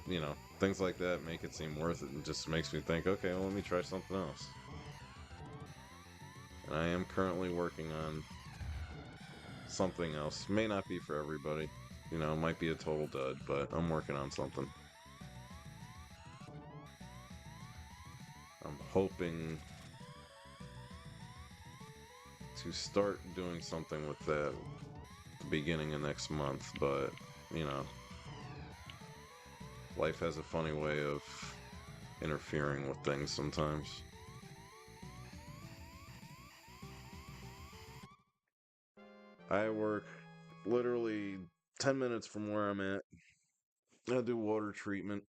things like that make it seem worth it and just makes me think, okay, well, let me try something else. And I am currently working on something else. May not be for everybody. It might be a total dud, but I'm working on something. I'm hoping to start doing something with that at the beginning of next month, but, you know, life has a funny way of interfering with things sometimes. I work literally 10 minutes from where I'm at. I do water treatment.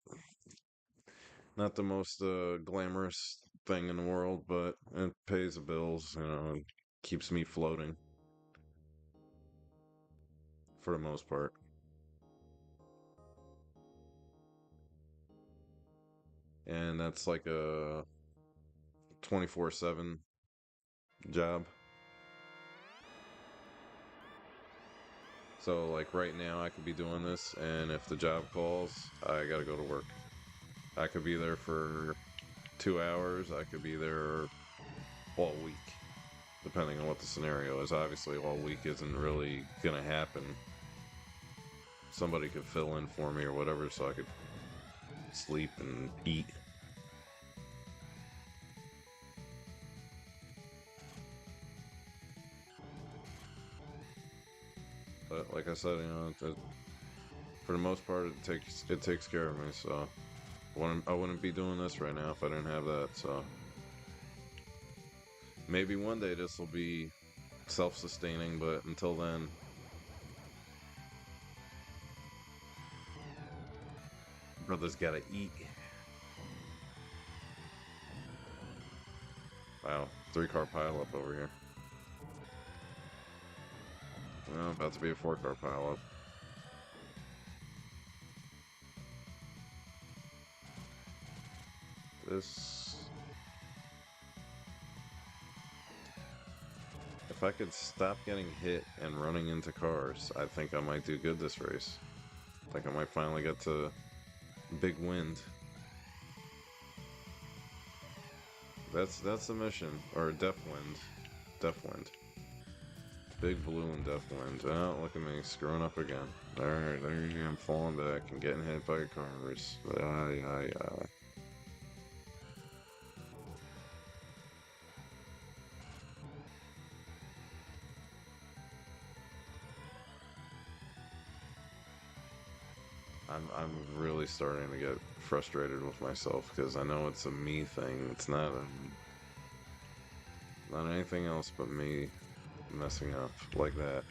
Not the most glamorous thing in the world, but it pays the bills, and keeps me floating for the most part. and that's like a 24/7 job. So like right now I could be doing this, and if the job calls, I gotta go to work. I could be there for 2 hours. I could be there all week, depending on what the scenario is. Obviously, all week isn't really gonna happen. Somebody could fill in for me or whatever, so I could sleep and eat. But like I said, for the most part, it takes care of me. So I wouldn't be doing this right now if I didn't have that. So maybe one day this will be self-sustaining, but until then, brother's gotta eat. Wow, 3-car pileup over here. Well, about to be a 4-car pileup. This, if I could stop getting hit and running into cars, I think I might do good this race. I think I might finally get to big wind. That's the mission, or Deaf Wind, Deaf Wind, Big Blue and Deaf Wind. Oh, look at me screwing up again. All right, there you go. I'm falling back and getting hit by cars. I. I'm really starting to get frustrated with myself because I know it's a me thing. It's not anything else but me messing up like that.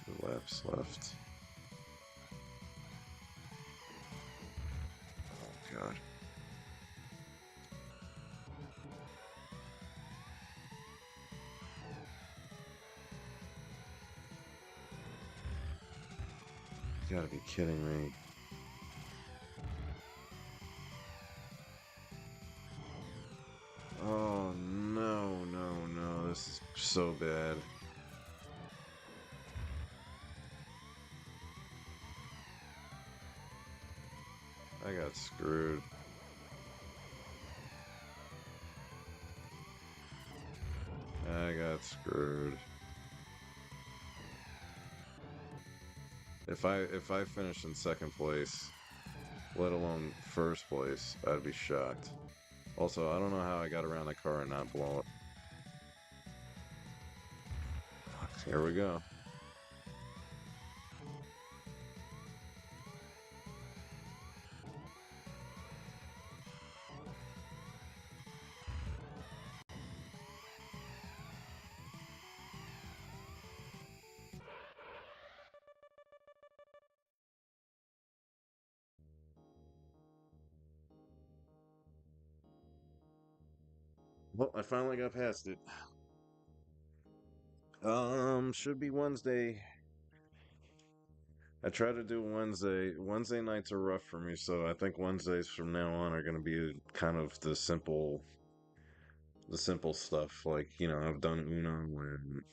2 laps left. Oh God. You gotta be kidding me. Oh no, no, no. This is so bad. I got screwed. I got screwed. If I finished in second place, let alone first place, I'd be shocked. Also, I don't know how I got around the car and not blow it. Here we go. Well, I finally got past it. Should be Wednesday. I try to do Wednesday. Wednesday nights are rough for me, so I think Wednesdays from now on are going to be kind of the simple stuff. Like, I've done Uno when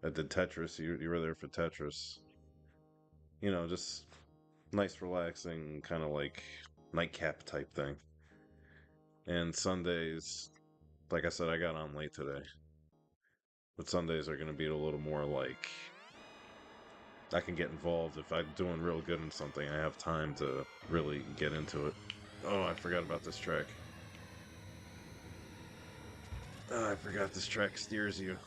I did Tetris. You were there for Tetris. Just nice, relaxing, kind of like nightcap type thing. And Sundays, like I said, I got on late today. But Sundays are going to be a little more like I can get involved. If I'm doing real good in something, I have time to really get into it. Oh, I forgot about this track. Oh, I forgot this track steers you.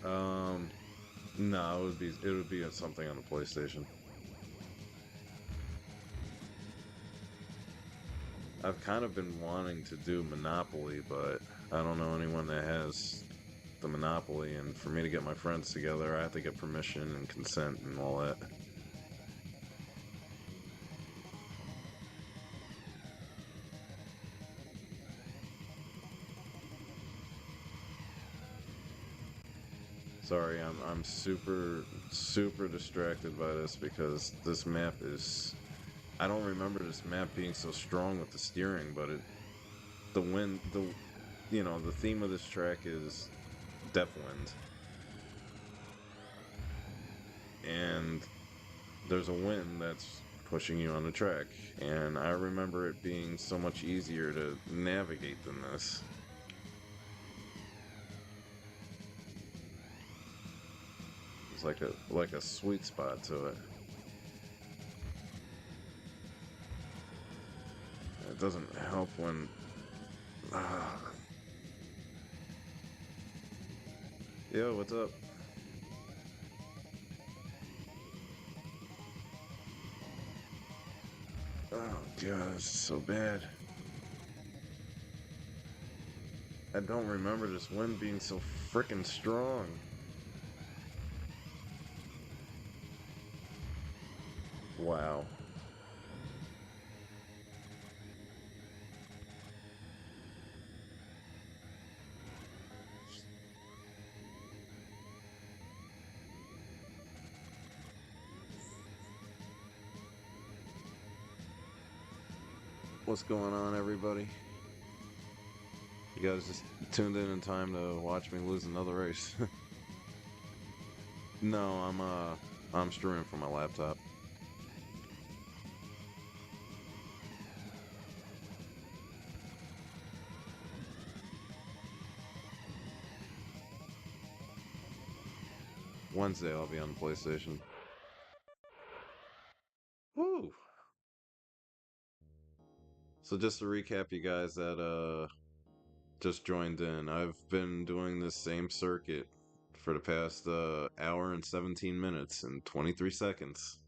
Um, no, it would be something on the PlayStation. I've kind of been wanting to do Monopoly, but I don't know anyone that has the Monopoly, and for me to get my friends together, I have to get permission and consent and all that. Sorry, I'm super distracted by this because this map is. I don't remember this map being so strong with the steering, but the wind the theme of this track is Def Wind, and there's a wind that's pushing you on the track, and I remember it being so much easier to navigate than this. It's like a sweet spot to it. It doesn't help when. Uh, Yo, what's up? Oh god, it's so bad. I don't remember this wind being so freaking strong. Wow. What's going on, everybody? You guys just tuned in time to watch me lose another race. No, I'm streaming from my laptop. Wednesday I'll be on the PlayStation. Woo! So just to recap, you guys that just joined in, I've been doing this same circuit for the past hour and 17 minutes and 23 seconds.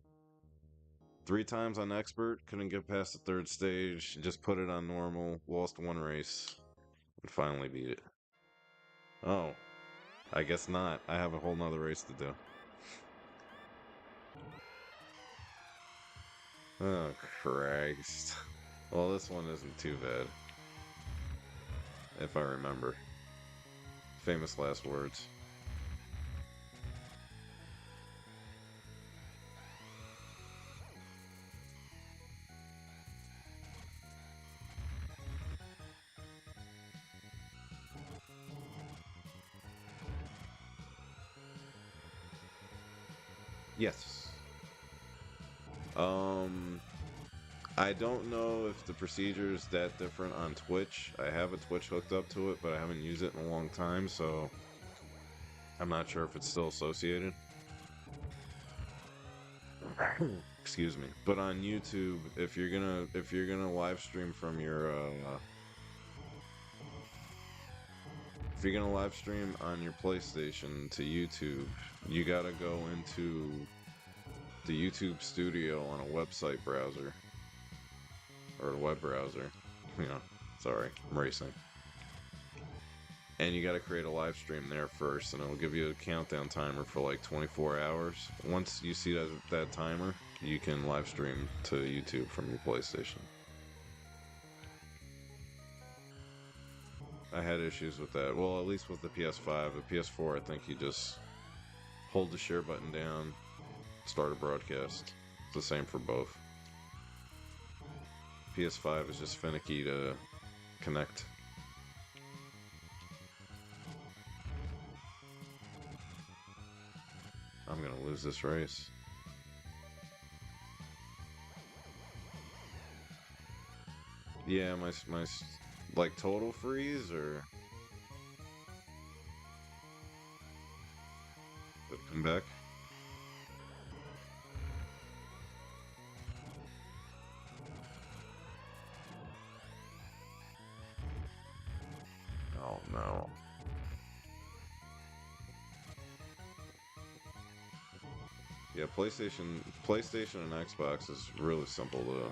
3 times on expert, couldn't get past the third stage, just put it on normal, lost one race, and finally beat it. Oh, I guess not. I have a whole nother race to do. Oh, Christ. Well, this one isn't too bad, if I remember. Famous last words. Yes. Um, I don't know if the procedure is that different on Twitch. I have a Twitch hooked up to it, but I haven't used it in a long time, so I'm not sure if it's still associated. Excuse me. But on YouTube, if you're gonna live stream from your if you're gonna live stream on your PlayStation to YouTube, you gotta go into the YouTube Studio on a website browser or a web browser. Yeah, sorry, I'm racing. And you got to create a live stream there first, and it'll give you a countdown timer for like 24 hours. Once you see that timer, you can live stream to YouTube from your PlayStation. I had issues with that. Well, at least with the PS5. The PS4, I think you just hold the share button down, start a broadcast. It's the same for both. PS5 is just finicky to connect. I'm gonna lose this race. Yeah, my like total freeze or did it come back? Oh no. Yeah, PlayStation and Xbox is really simple to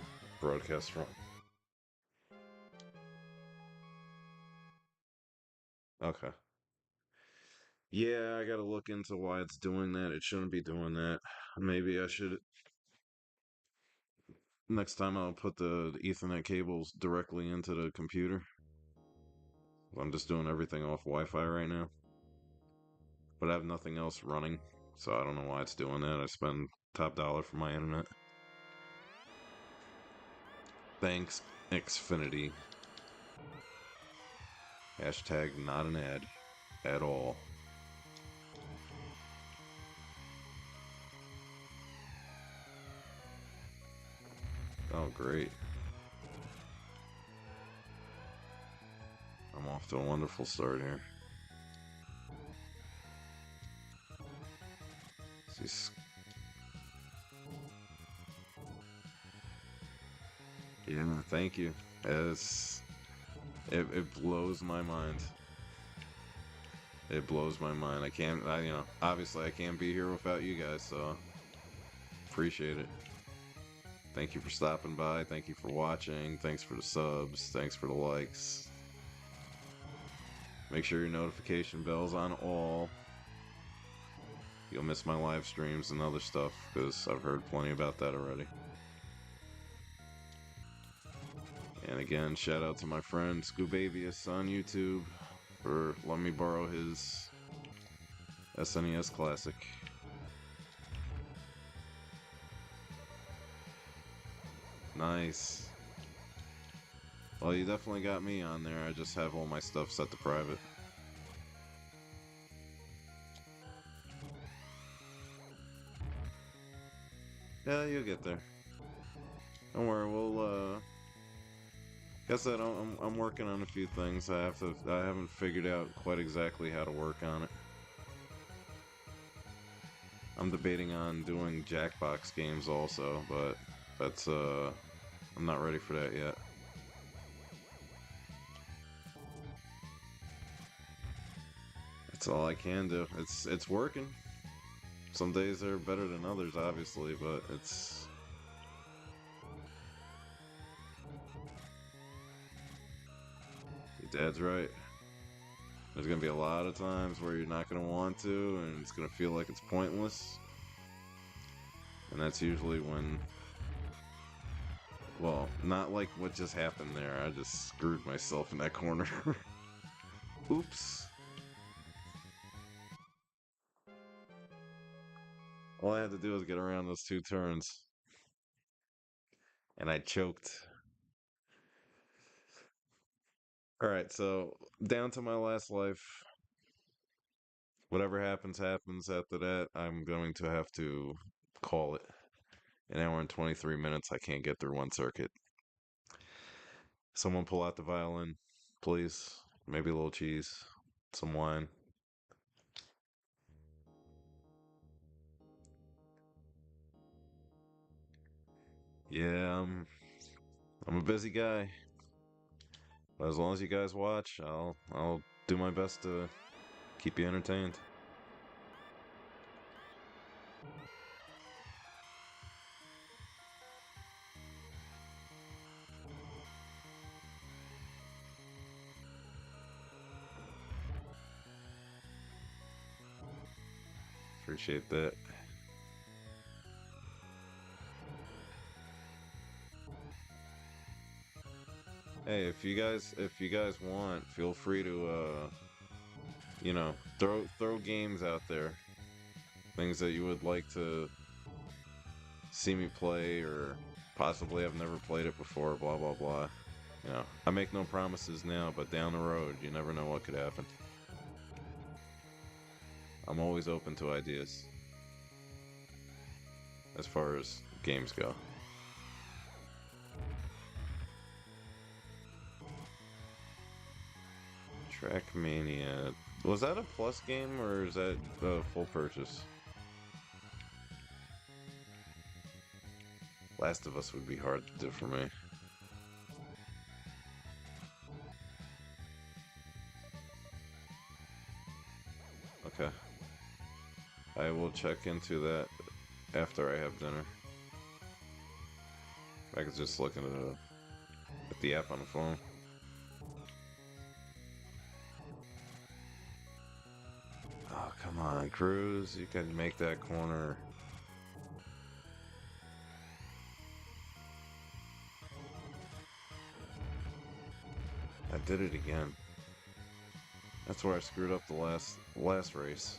broadcast from. Okay. Yeah, I gotta look into why it's doing that. It shouldn't be doing that. Maybe I should. Next time I'll put the Ethernet cables directly into the computer. I'm just doing everything off Wi-Fi right now. but I have nothing else running, so I don't know why it's doing that. I spend top dollar for my internet. Thanks, Xfinity. Hashtag not an ad at all. Oh, great. I'm off to a wonderful start here. Yeah, thank you. As it blows my mind. It blows my mind. Obviously I can't be here without you guys, so appreciate it. Thank you for stopping by. Thank you for watching. Thanks for the subs. Thanks for the likes. Make sure your notification bell's on all. You'll miss my live streams and other stuff, because I've heard plenty about that already. And again, shout out to my friend Scoobabius on YouTube for letting me borrow his SNES Classic. Nice. Well, you definitely got me on there. I just have all my stuff set to private. Yeah, you'll get there. Don't worry, we'll, like I said, I'm working on a few things. I haven't figured out quite exactly how to work on it. I'm debating on doing Jackbox games also, but that's, I'm not ready for that yet. That's all I can do. It's working. Some days are better than others, obviously, but it's... Your dad's right. There's gonna be a lot of times where you're not gonna want to, and it's gonna feel like it's pointless. And that's usually when... Well, not like what just happened there. I just screwed myself in that corner. Oops. All I had to do was get around those 2 turns. And I choked. Alright, so down to my last life. Whatever happens, happens. After that, I'm going to have to call it. An hour and 23 minutes, I can't get through one circuit. Someone pull out the violin, please. Maybe a little cheese, some wine. Yeah, I'm a busy guy. But as long as you guys watch, I'll do my best to keep you entertained. Appreciate that. Hey, if you guys want, feel free to throw games out there. Things that you would like to see me play, or possibly I've never played it before, blah blah blah. I make no promises now, but down the road, you never know what could happen. I'm always open to ideas as far as games go. Trackmania. Was that a plus game, or is that a full purchase? Last of Us would be hard to do for me. Okay. I will check into that after I have dinner. I could just look at the app on the phone. Oh, come on, Cruz. You can make that corner. I did it again. That's where I screwed up the last race.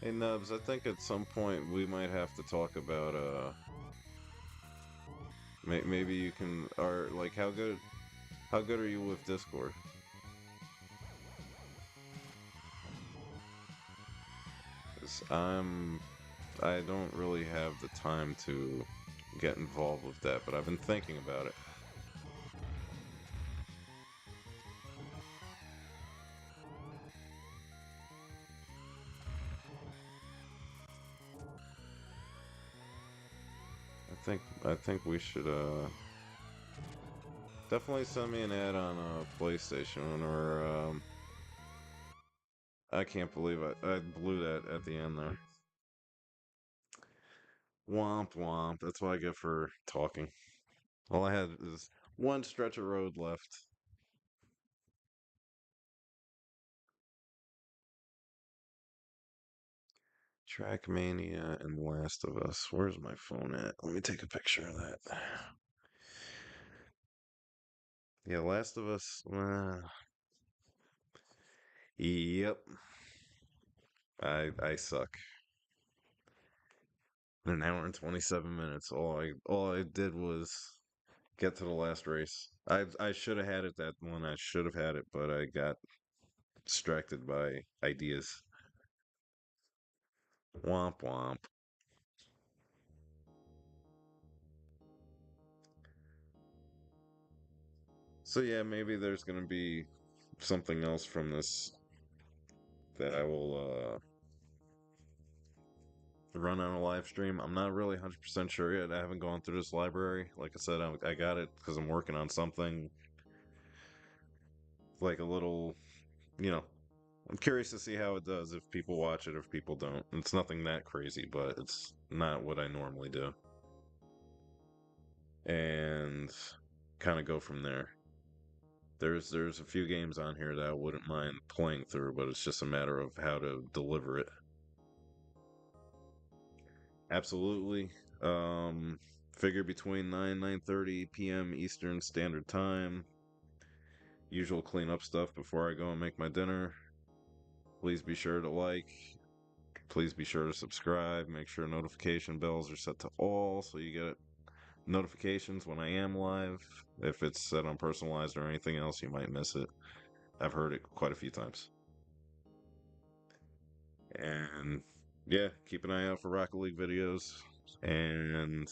Hey Nubs, I think at some point we might have to talk about maybe you can or like how good are you with Discord? 'Cause I don't really have the time to get involved with that, but I've been thinking about it. I think we should definitely send me an ad on PlayStation or I can't believe I blew that at the end there. Womp womp. That's what I get for talking. All I had is one stretch of road left. Trackmania and Last of Us. Where's my phone at? Let me take a picture of that. Yeah, Last of Us. Yep. I suck. An hour and 27 minutes. All I did was get to the last race. I should have had it that one. I should have had it, but I got distracted by ideas. Womp womp. So yeah, maybe there's gonna be something else from this that I will run on a live stream. I'm not really 100% sure yet. I haven't gone through this library. Like I said, I got it because I'm working on something like a little, you know, I'm curious to see how it does if people watch it, if people don't. It's nothing that crazy, but it's not what I normally do. And kind of go from there. There's a few games on here that I wouldn't mind playing through, but it's just a matter of how to deliver it. Absolutely. Um, Figure between 9:30 p.m. Eastern Standard Time. Usual cleanup stuff before I go and make my dinner. Please be sure to like. Please be sure to subscribe. Make sure notification bells are set to all so you get notifications when I am live. If it's set on personalized or anything else, you might miss it. I've heard it quite a few times. And yeah, keep an eye out for Rocket League videos. And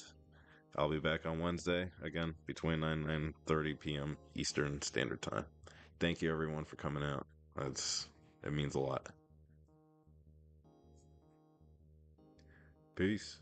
I'll be back on Wednesday again between 9 and 30 p.m. Eastern Standard Time. Thank you everyone for coming out. It means a lot. Peace.